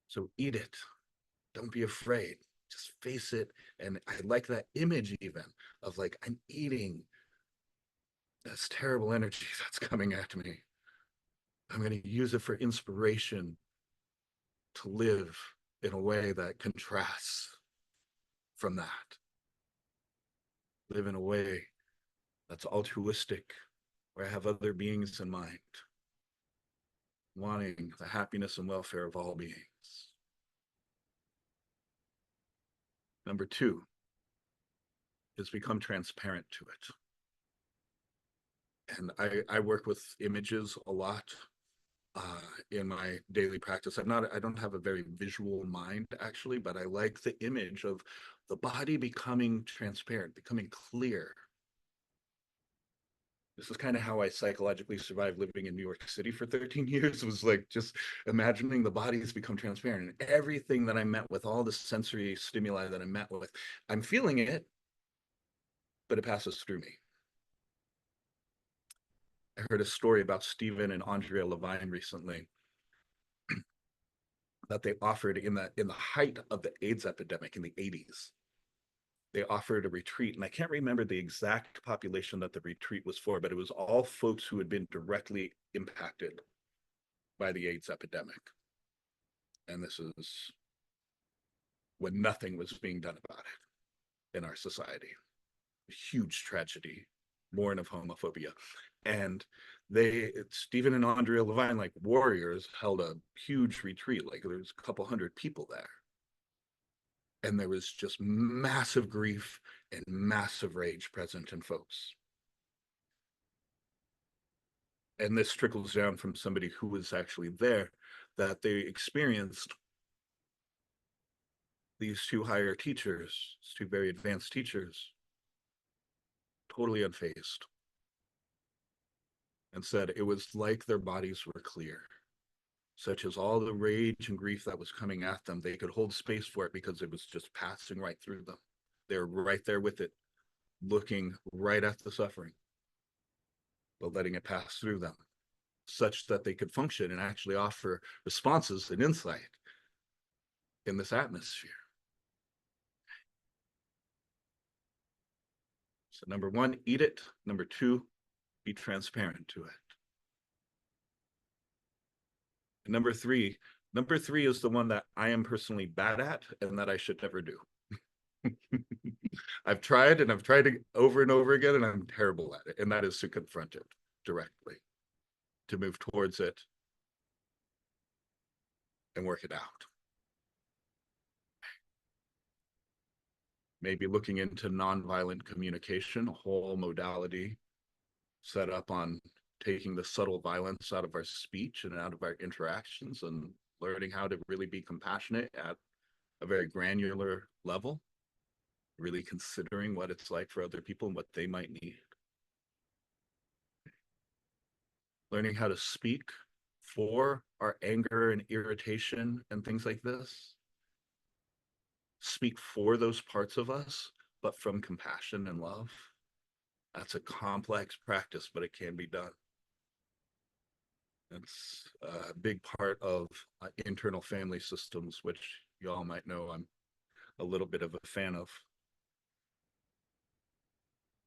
So eat it. Don't be afraid. Just face it. And I like that image even of like, I'm eating this terrible energy that's coming at me. I'm going to use it for inspiration to live in a way that contrasts from that. Live in a way that's altruistic, where I have other beings in mind, wanting the happiness and welfare of all beings. Number two is become transparent to it. And I work with images a lot in my daily practice. I don't have a very visual mind actually, but I like the image of the body becoming transparent, becoming clear. This is kind of how I psychologically survived living in New York City for 13 years, was like just imagining the bodies become transparent, and everything that I met with, all the sensory stimuli that I met with, I'm feeling it, but it passes through me. I heard a story about Stephen and Andrea Levine recently that they offered in the height of the AIDS epidemic in the 80s. They offered a retreat, and I can't remember the exact population that the retreat was for, but it was all folks who had been directly impacted by the AIDS epidemic. And this is when nothing was being done about it in our society. A huge tragedy, born of homophobia. And Stephen and Andrea Levine, like warriors, held a huge retreat. Like there was a couple hundred people there. And there was just massive grief and massive rage present in folks. And this trickles down from somebody who was actually there, that they experienced these two higher teachers, two very advanced teachers, totally unfazed, and said it was like their bodies were clear, such as all the rage and grief that was coming at them, they could hold space for it because it was just passing right through them. They're right there with it, looking right at the suffering, but letting it pass through them, such that they could function and actually offer responses and insight in this atmosphere. So number one, eat it. Number two, be transparent to it. And number three is the one that I am personally bad at and that I should never do. I've tried it over and over again, and I'm terrible at it. And that is to confront it directly, to move towards it and work it out. Maybe looking into nonviolent communication, a whole modality set up on taking the subtle violence out of our speech and out of our interactions, and learning how to really be compassionate at a very granular level, really considering what it's like for other people and what they might need. Learning how to speak for our anger and irritation and things like this. Speak for those parts of us, but from compassion and love. That's a complex practice, but it can be done. It's a big part of internal family systems, which you all might know I'm a little bit of a fan of.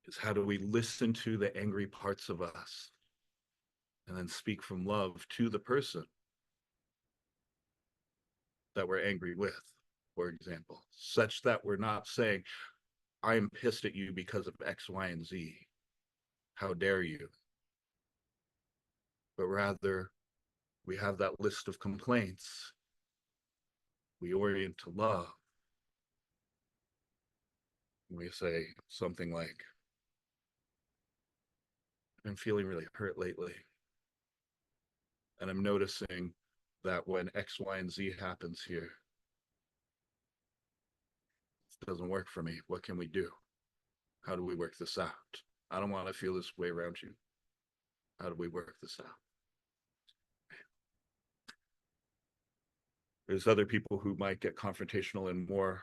Is how do we listen to the angry parts of us and then speak from love to the person that we're angry with, for example, such that we're not saying, I'm pissed at you because of X, Y, and Z. How dare you? But rather, we have that list of complaints. We orient to love. We say something like, I'm feeling really hurt lately. And I'm noticing that when X, Y, and Z happens here, it doesn't work for me. What can we do? How do we work this out? I don't want to feel this way around you. How do we work this out? There's other people who might get confrontational in more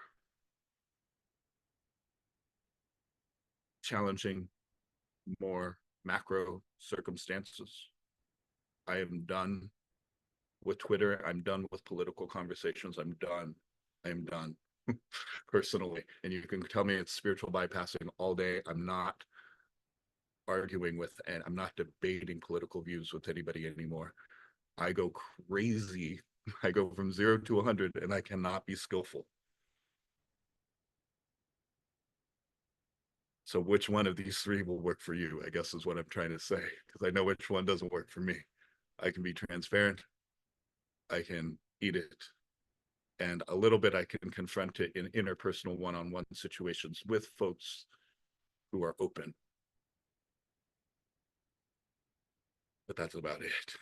challenging, more macro circumstances. I am done with Twitter. I'm done with political conversations. I'm done. I am done personally. And you can tell me it's spiritual bypassing all day. I'm not arguing with, and I'm not debating political views with anybody anymore. I go crazy. I go from 0 to 100, and I cannot be skillful. So which one of these three will work for you, I guess is what I'm trying to say, because I know which one doesn't work for me. I can be transparent. I can eat it. And a little bit I can confront it in interpersonal one-on-one situations with folks who are open. But that's about it.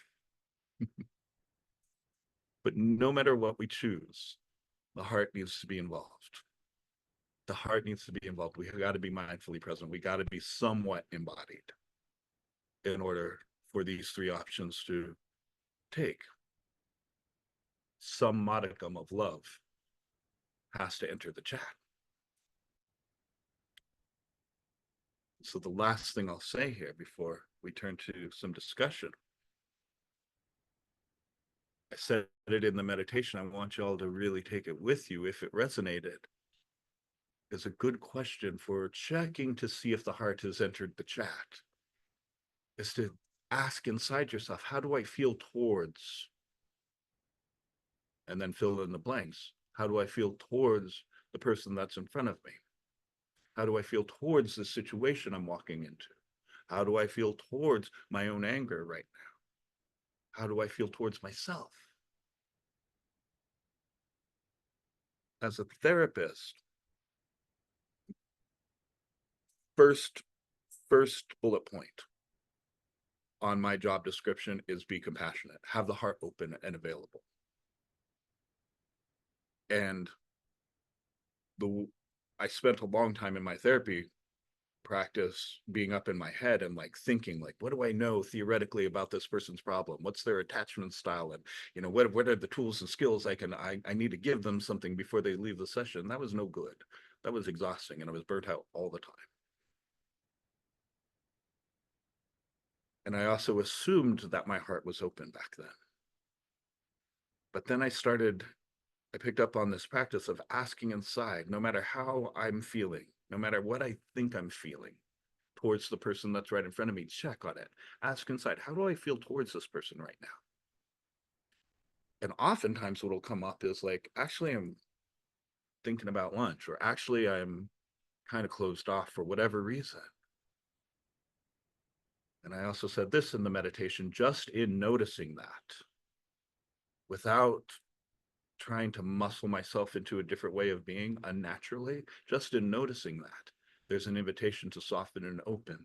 But no matter what we choose, the heart needs to be involved. The heart needs to be involved. We got to be mindfully present. We got to be somewhat embodied. in order for these three options to take. Some modicum of love has to enter the chat. So the last thing I'll say here before we turn to some discussion, I said it in the meditation, I want you all to really take it with you if it resonated, is a good question for checking to see if the heart has entered the chat, is to ask inside yourself, how do I feel towards, and then fill in the blanks. How do I feel towards the person that's in front of me? How do I feel towards the situation I'm walking into? How do I feel towards my own anger right now? How do I feel towards myself? As a therapist, first bullet point on my job description is be compassionate, have the heart open and available. And I spent a long time in my therapy practice being up in my head and like thinking like, what do I know theoretically about this person's problem? What's their attachment style? And, you know, what are the tools and skills I need to give them something before they leave the session? That was no good. That was exhausting, and I was burnt out all the time. And I also assumed that my heart was open back then. But then I picked up on this practice of asking inside, no matter how I'm feeling, no matter what I think I'm feeling towards the person that's right in front of me, check on it. Ask inside, how do I feel towards this person right now? And oftentimes what'll come up is like, actually, I'm thinking about lunch, or actually I'm kind of closed off for whatever reason. And I also said this in the meditation, just in noticing that, without trying to muscle myself into a different way of being unnaturally, just in noticing that, there's an invitation to soften and open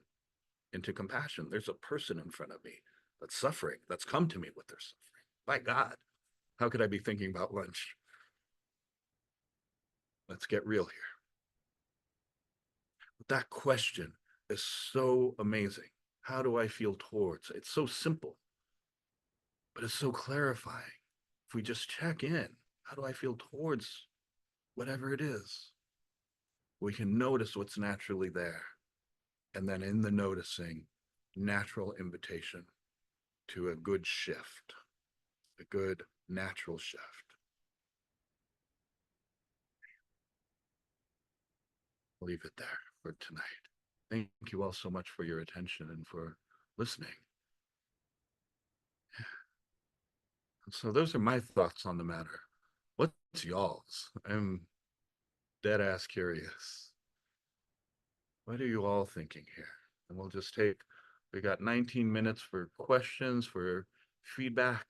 into compassion. There's a person in front of me that's suffering, that's come to me with their suffering. By God, how could I be thinking about lunch? Let's get real here. But that question is so amazing. How do I feel towards? It's so simple, but it's so clarifying. If we just check in, how do I feel towards whatever it is? We can notice what's naturally there. And then in the noticing, natural invitation to a good shift, a good natural shift. I'll leave it there for tonight. Thank you all so much for your attention and for listening. So those are my thoughts on the matter. What's y'all's? I'm dead ass curious. What are you all thinking here? And we'll just we got 19 minutes for questions, for feedback,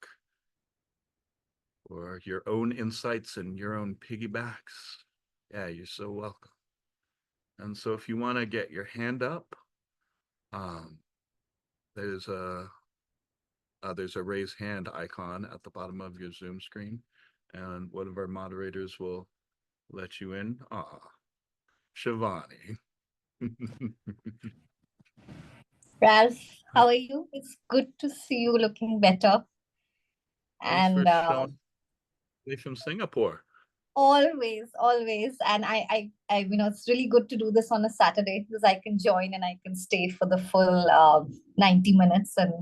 or your own insights and your own piggybacks. Yeah, you're so welcome. And so if you want to get your hand up, there's a raise hand icon at the bottom of your Zoom screen, and one of our moderators will let you in. Shivani. Ralph, how are you? It's good to see you looking better. Thanks And for showing me from Singapore. always. And I, it's really good to do this on a Saturday because I can join and I can stay for the full 90 minutes. And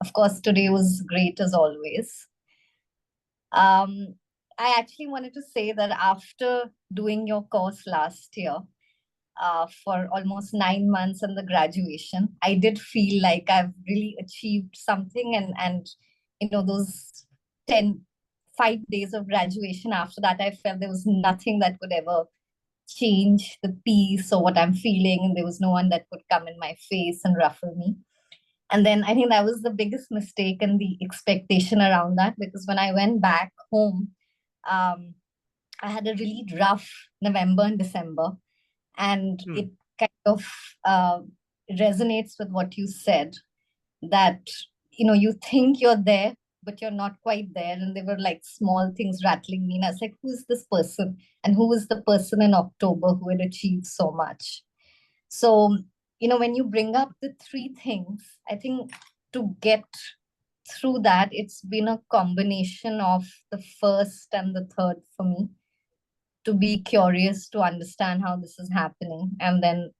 of course, today was great as always. I actually wanted to say that after doing your course last year, for almost 9 months and the graduation, I did feel like I've really achieved something, and those 5 days of graduation, after that I felt there was nothing that could ever change the peace or what I'm feeling, and there was no one that could come in my face and ruffle me. And then I think that was the biggest mistake and the expectation around that, because when I went back home, I had a really rough November and December. And it kind of resonates with what you said, that, you think you're there, but you're not quite there. And there were like small things rattling me. And I was like, who's this person? And who was the person in October who had achieved so much? So, when you bring up the three things, I think to get through that, it's been a combination of the first and the third for me, to be curious, to understand how this is happening. And then,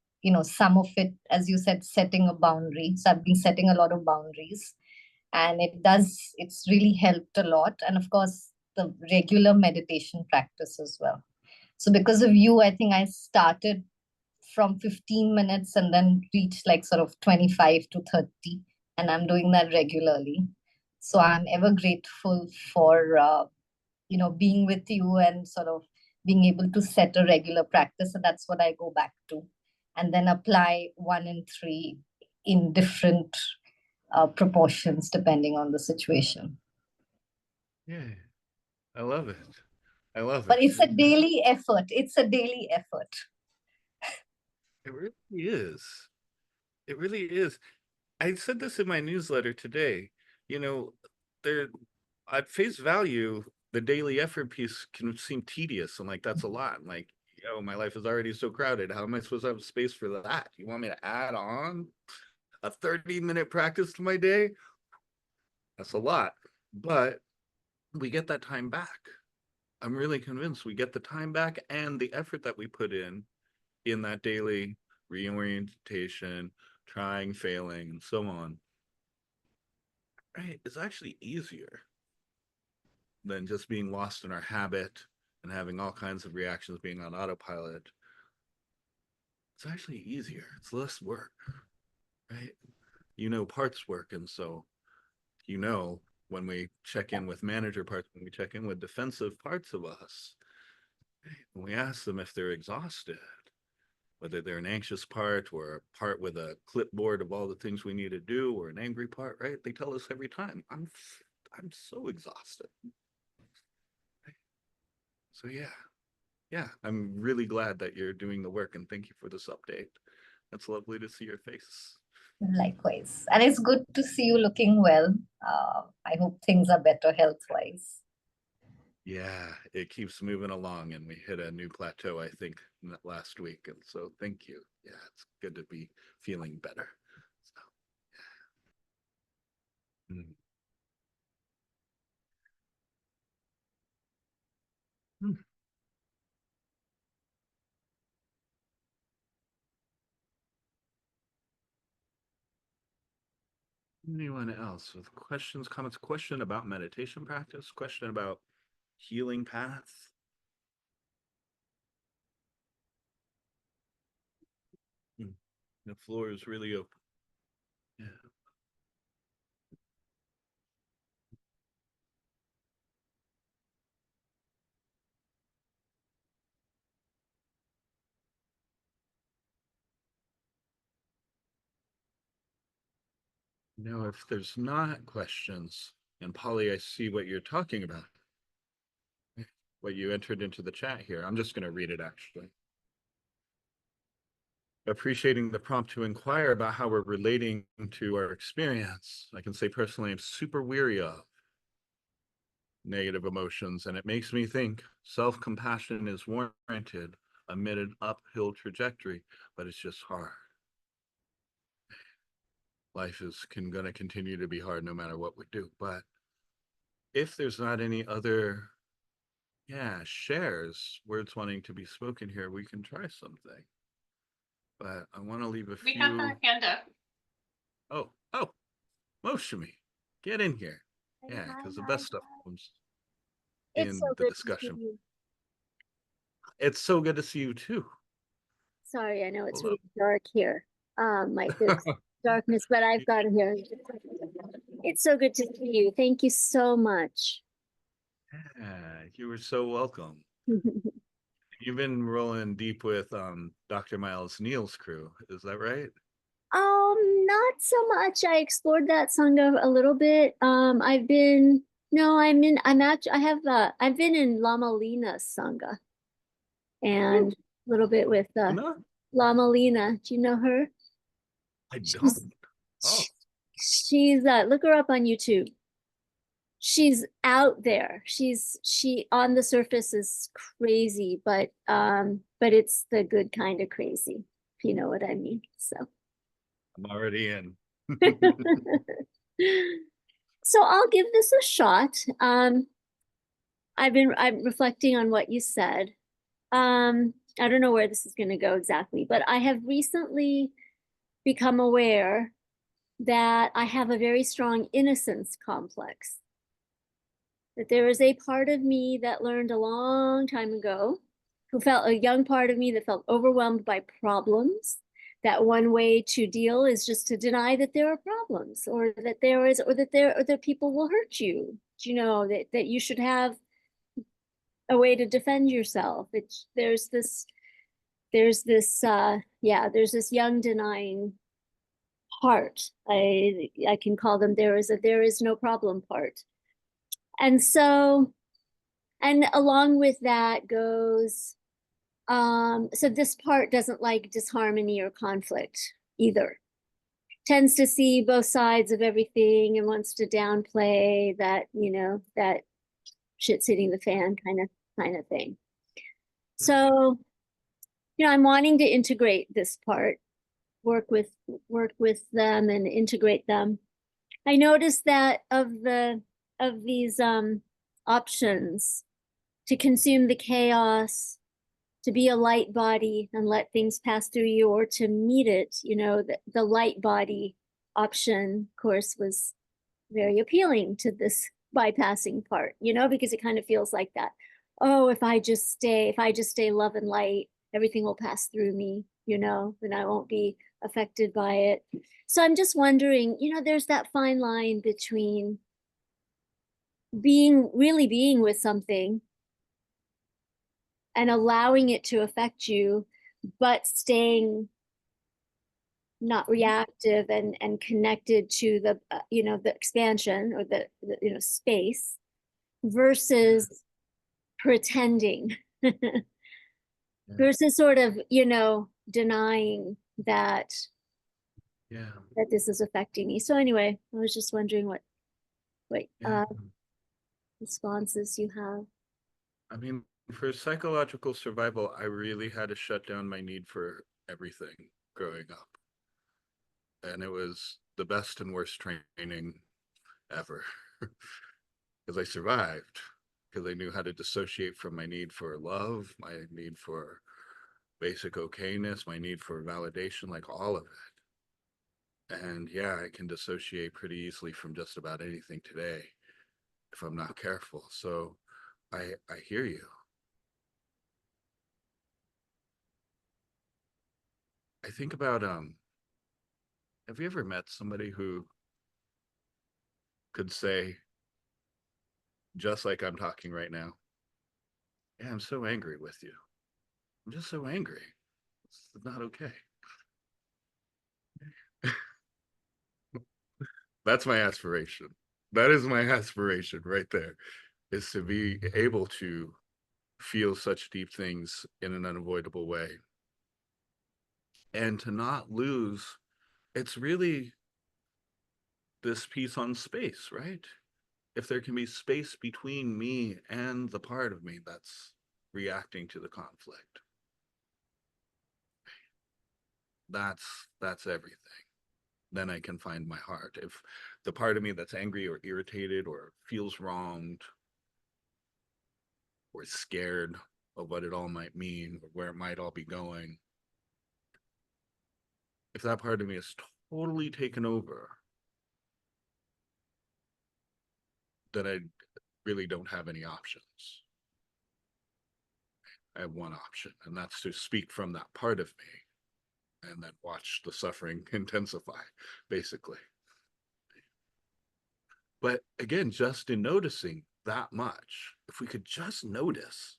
some of it, as you said, setting a boundary. So I've been setting a lot of boundaries, and it's really helped a lot. And of course, the regular meditation practice as well. So because of you, I think I started from 15 minutes and then reached like sort of 25 to 30. And I'm doing that regularly. So I'm ever grateful for, being with you and sort of being able to set a regular practice. And that's what I go back to. And then apply 1 and 3 in different proportions depending on the situation. Yeah, I love it. I love But it. it's a daily effort. It's a daily effort. It really is. It really is. I said this in my newsletter today. There at face value, the daily effort piece can seem tedious and like that's a lot. Like, my life is already so crowded. How am I supposed to have space for that? You want me to add on a 30-minute practice to my day? That's a lot. But we get that time back. I'm really convinced we get the time back, and the effort that we put in that daily reorientation, trying, failing, and so on, right, is actually easier than just being lost in our habit and having all kinds of reactions being on autopilot. It's actually easier. It's less work, right? Parts work. And so, when we check in with manager parts, when we check in with defensive parts of us, when we ask them if they're exhausted, whether they're an anxious part or a part with a clipboard of all the things we need to do, or an angry part, right? They tell us every time, I'm so exhausted. Right? So yeah, I'm really glad that you're doing the work, and thank you for this update. It's lovely to see your face. Likewise. And it's good to see you looking well. I hope things are better health-wise. Yeah, it keeps moving along, and we hit a new plateau, I think, last week. And so thank you. Yeah, it's good to be feeling better. So, yeah. Anyone else with questions, comments, question about meditation practice, question about healing paths? The floor is really open. Yeah. If there's not questions, and Polly, I see what you're talking about, what you entered into the chat here. I'm just going to read it actually. Appreciating the prompt to inquire about how we're relating to our experience. I can say personally, I'm super weary of negative emotions, and it makes me think self-compassion is warranted amid an uphill trajectory, but it's just hard. Life is going to continue to be hard no matter what we do. But if there's not any other shares, words wanting to be spoken here, we can try something. But I want to leave a few. We have our hand up. Oh, Moushami, get in here. Yeah, because the best stuff comes in the discussion. It's so good to see you too. Sorry, I know it's really dark here. There's darkness, but I've got it here. It's so good to see you. Thank you so much. Yeah, you were so welcome. You've been rolling deep with Dr. Miles Neal's crew, is that right? Not so much. I explored that Sangha a little bit. I've been in Lama Lena's Sangha, and a little bit with Lama Lena. Do you know her? I don't. She's look her up on YouTube. She's out there. She on the surface is crazy, but it's the good kind of crazy, if you know what I mean. So I'm already in. So I'll give this a shot. I'm reflecting on what you said. I don't know where this is going to go exactly, but I have recently become aware that I have a very strong innocence complex. That there is a part of me that learned a long time ago, who felt a young part of me that felt overwhelmed by problems. That one way to deal is just to deny that there are problems, or that there is, or that people will hurt you. You know, that you should have a way to defend yourself. There's this young denying part. I can call them there is no problem part. And so, and along with that goes, so this part doesn't like disharmony or conflict either. Tends to see both sides of everything and wants to downplay that, that shit's hitting the fan kind of thing. So, I'm wanting to integrate this part, work with them and integrate them. I noticed that of these options, to consume the chaos, to be a light body and let things pass through you, or to meet it, the light body option, of course, was very appealing to this bypassing part, because it kind of feels like that. Oh, if I just stay love and light, everything will pass through me, and I won't be affected by it. So I'm just wondering, there's that fine line between really being with something and allowing it to affect you, but staying not reactive and connected to the the expansion, or the space, versus pretending, versus sort of denying that Yeah. this is affecting me. So anyway, I was just wondering what Yeah. responses you have. I mean, for psychological survival, I really had to shut down my need for everything growing up. And it was the best and worst training ever. Because I survived, because I knew how to dissociate from my need for love, my need for basic okayness, my need for validation, like all of it. And yeah, I can dissociate pretty easily from just about anything today if I'm not careful. So I hear you. I think about have you ever met somebody who could say, just like I'm talking right now, yeah, I'm so angry with you. I'm just so angry. It's not okay. That's my aspiration. That is my aspiration right there, is to be able to feel such deep things in an unavoidable way. And to not lose, it's really this piece on space, right? If there can be space between me and the part of me that's reacting to the conflict, that's everything. Then I can find my heart. If the part of me that's angry or irritated or feels wronged or scared of what it all might mean or where it might all be going, if that part of me is totally taken over, then I really don't have any options. I have one option, and that's to speak from that part of me and then watch the suffering intensify, basically. But again, just in noticing that much, if we could just notice,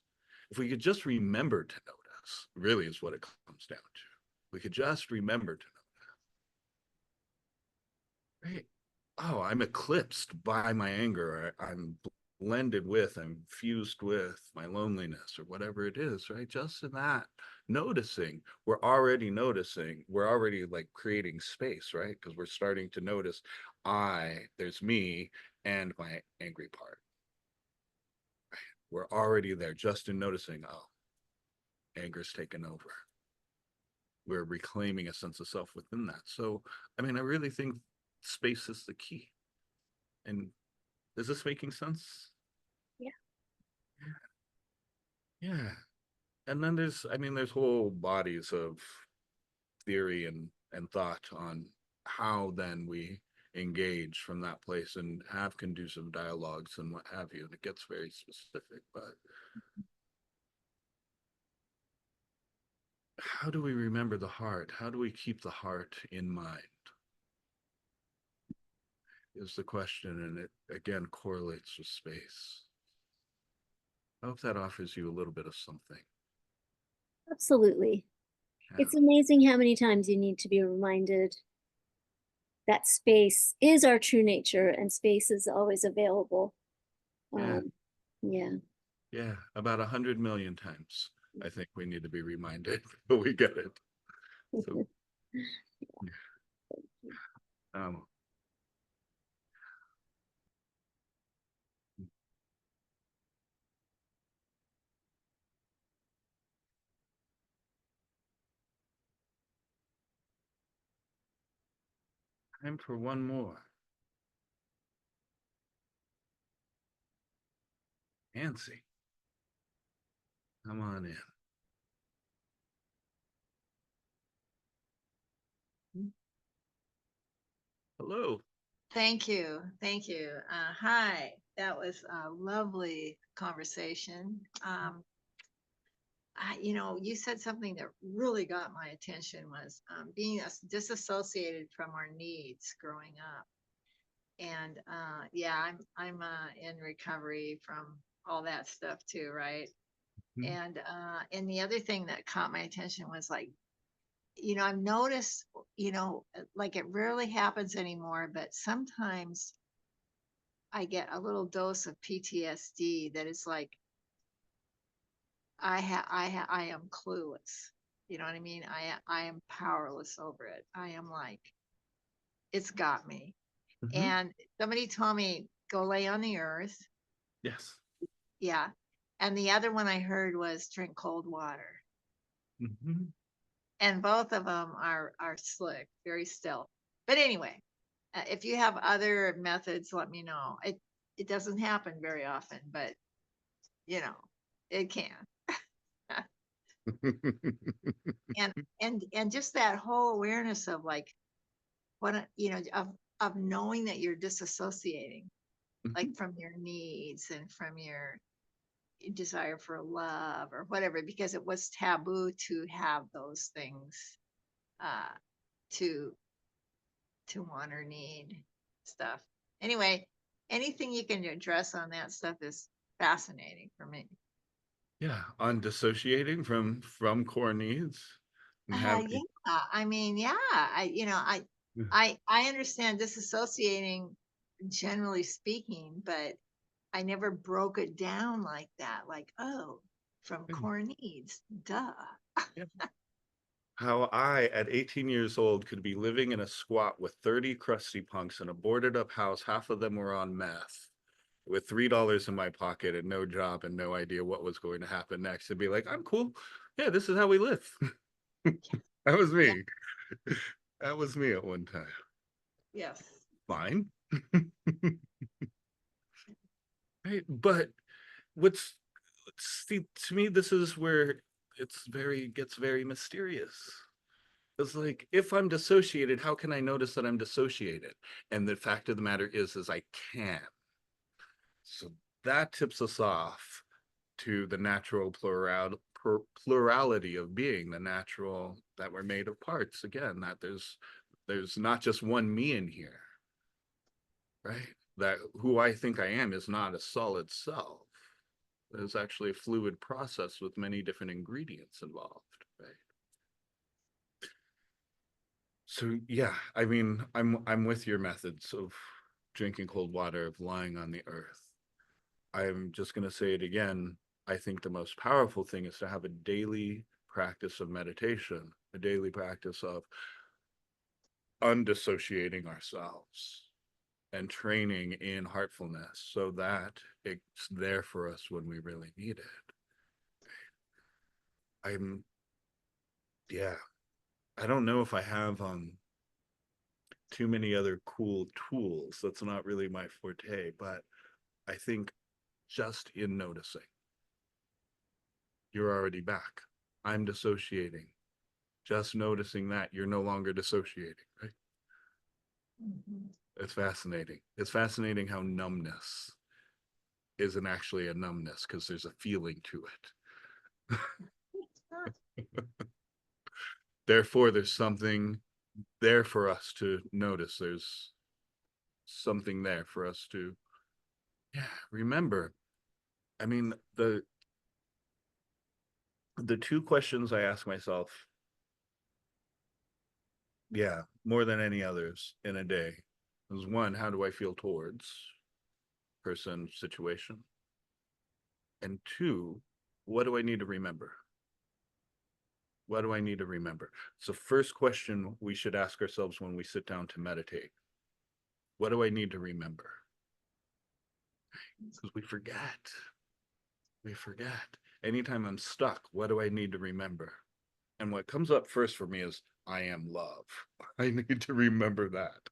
if we could just remember to notice, really is what it comes down to. We could just remember to notice. Right? Oh, I'm eclipsed by my anger. I'm blended with, I'm fused with my loneliness or whatever it is, right? Just in that noticing, we're already like creating space, right? Because we're starting to notice there's me and my angry part. Right? We're already there just in noticing, oh, anger's taken over. we're reclaiming a sense of self within that. So, I mean, I really think space is the key. And is this making sense? Yeah. Yeah. And then there's whole bodies of theory and thought on how then we engage from that place and have conducive dialogues and what have you. And it gets very specific, but how do we remember the heart? How do we keep the heart in mind? Is the question, and it again correlates with space. I hope that offers you a little bit of something. Absolutely. Yeah. It's amazing how many times you need to be reminded that space is our true nature and space is always available. Yeah. Yeah. Yeah, about 100 million times. I think we need to be reminded, but we get it. So, um, time for one more. Nancy, come on in. Hello. Thank you. Thank you. Hi, that was a lovely conversation. You said something that really got my attention was being disassociated from our needs growing up. And yeah, I'm in recovery from all that stuff too, right? Mhm. And the other thing that caught my attention was like, I've noticed, like it rarely happens anymore, but sometimes I get a little dose of PTSD that is like I am clueless. You know what I mean? I am powerless over it. I am like it's got me. Mhm. And somebody told me go lay on the earth. Yes. Yeah. And the other one I heard was drink cold water. Mhm. And both of them are slick, very still. But anyway, if you have other methods, let me know. It doesn't happen very often, but it can. and and just that whole awareness of like of knowing that you're disassociating like Mhm. from your needs and from your desire for love or whatever, because it was taboo to have those things, uh to want or need stuff. Anyway, anything you can address on that stuff is fascinating for me. Yeah, on dissociating from core needs and Yeah, having. I mean, yeah, I understand disassociating generally speaking, but I never broke it down like that. Like, oh, from core needs, duh. Yeah. How I, at 18 years old, could be living in a squat with 30 crusty punks in a boarded up house. Half of them were on meth with $3 in my pocket and no job and no idea what was going to happen next. And be like, I'm cool. Yeah, this is how we live. That was Yeah, me. That was me at one time. yes. Fine. Right. But what's, see, to me, this is where gets very mysterious. It's like, if I'm dissociated, how can I notice that I'm dissociated? And the fact of the matter is I can. So that tips us off to the natural plurality of being, the natural that we're made of parts. Again, that there's not just one me in here, right? That who I think I am is not a solid self. There's actually a fluid process with many different ingredients involved, right? So yeah, I mean, I'm with your methods of drinking cold water, of lying on the earth. I'm just going to say it again. I think the most powerful thing is to have a daily practice of meditation, a daily practice of undissociating ourselves and training in heartfulness so that it's there for us when we really need it. I'm, yeah. I don't know if I have too many other cool tools. That's not really my forte, but I think just in noticing, you're already back. I'm dissociating. Just noticing that you're no longer dissociating, right? It's fascinating. It's fascinating how numbness isn't actually a numbness because there's a feeling to it. Therefore, there's something there for us to notice. There's something there for us to, yeah, remember. I mean, the two questions I ask myself, yeah, more than any others in a day, is one, how do I feel towards person, situation? And two, what do I need to remember? What do I need to remember? It's the first question we should ask ourselves when we sit down to meditate. What do I need to remember? Because we forget. We forget. Anytime I'm stuck, what do I need to remember? And what comes up first for me is I am love. I need to remember that.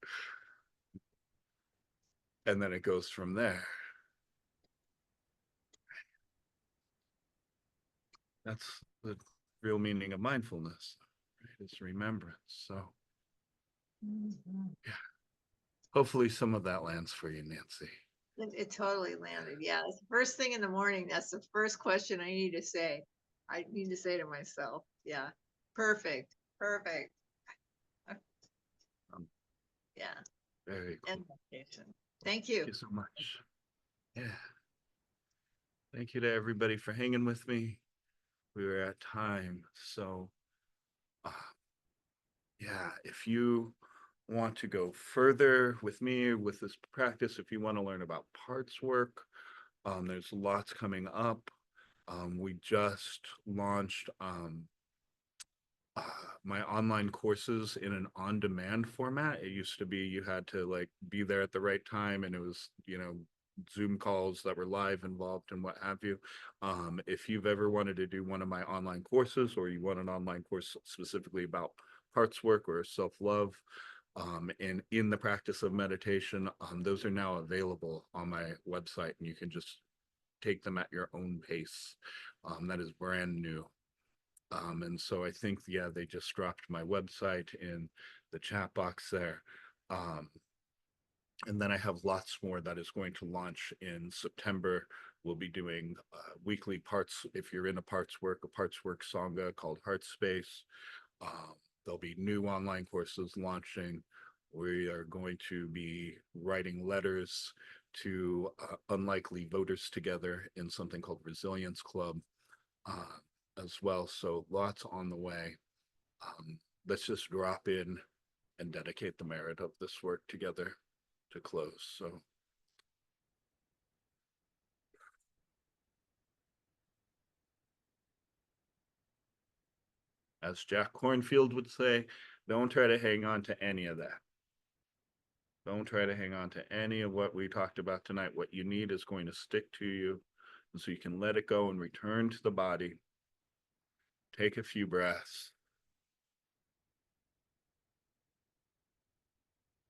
And then it goes from there. That's the real meaning of mindfulness, right? It's remembrance. So yeah, hopefully some of that lands for you, Nancy. It totally landed. Yeah, it's the first thing in the morning. That's the first question I need to say. I need to say to myself, yeah, perfect, perfect. Um, Yeah, Very cool. and meditation. Thank you. Thank you so much. Yeah. Thank you to everybody for hanging with me. We were at time. So, uh, yeah, if you want to go further with me with this practice, if you want to learn about parts work, there's lots coming up. We just launched uh, my online courses in an on-demand format. It used to be you had to like be there at the right time, and it was, you know, Zoom calls that were live involved and what have you. If you've ever wanted to do one of my online courses, or you want an online course specifically about parts work or self-love, and in the practice of meditation, those are now available on my website, and you can just take them at your own pace. That is brand new. And so I think, yeah, they just dropped my website in the chat box there. And then I have lots more that is going to launch in September. We'll be doing weekly parts. If you're in a parts work Sangha called Heart Space. There'll be new online courses launching. We are going to be writing letters to unlikely voters together in something called Resilience Club. As well. So lots on the way. Let's just drop in and dedicate the merit of this work together to close. So as Jack Cornfield would say, don't try to hang on to any of that. Don't try to hang on to any of what we talked about tonight. What you need is going to stick to you, and so you can let it go and return to the body. Take a few breaths.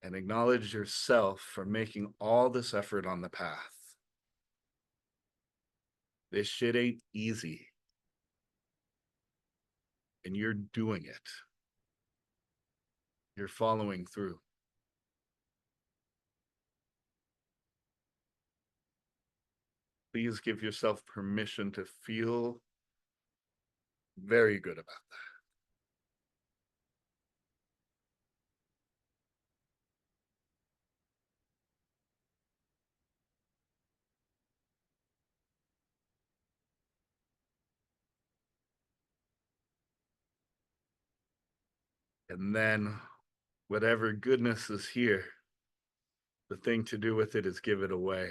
And acknowledge yourself for making all this effort on the path. This shit ain't easy. And you're doing it. You're following through. Please give yourself permission to feel very good about that. And then whatever goodness is here, the thing to do with it is give it away.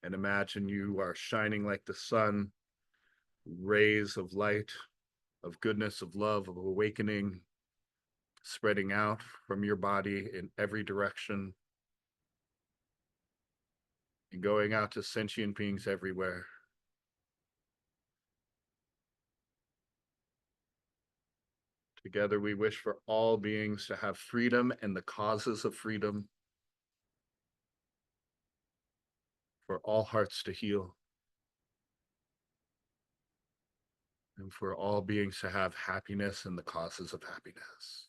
And imagine you are shining like the sun, rays of light, of goodness, of love, of awakening, spreading out from your body in every direction and going out to sentient beings everywhere. Together we wish for all beings to have freedom and the causes of freedom. For all hearts to heal. And for all beings to have happiness and the causes of happiness.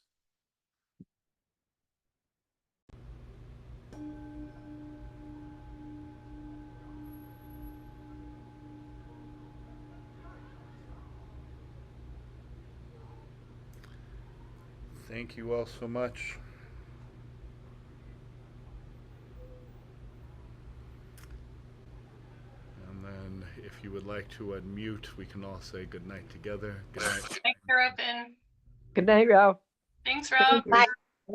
Thank you all so much. And then if you would like to unmute, we can all say good night together. Good night. Thanks, Robin. Good night, Ralph. Thanks, Ralph. Bye.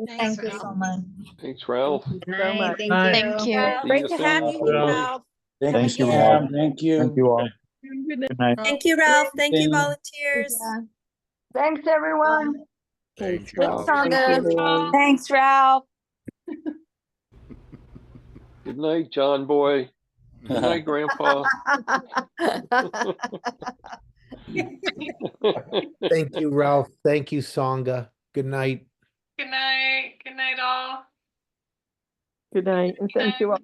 Thanks, Thank you Ralph. so much. Thanks, Ralph. Thank you so Bye. much. Thank Bye. you. Thank you. See Great you to soon. have you, Ralph. Thank you, you. Ralph. Thank you. Thank you all. Good night. Good night. Thank you, Ralph. Thank you, Thank you. volunteers. Thanks, everyone. Thank you. Ralph. all. Thank you, everyone. Thanks, Ralph. Good night, John boy. Good night, Grandpa. Thank you, Ralph. Thank you, Songa. Good night. Good night. Good night, all. Good night, and thank you all.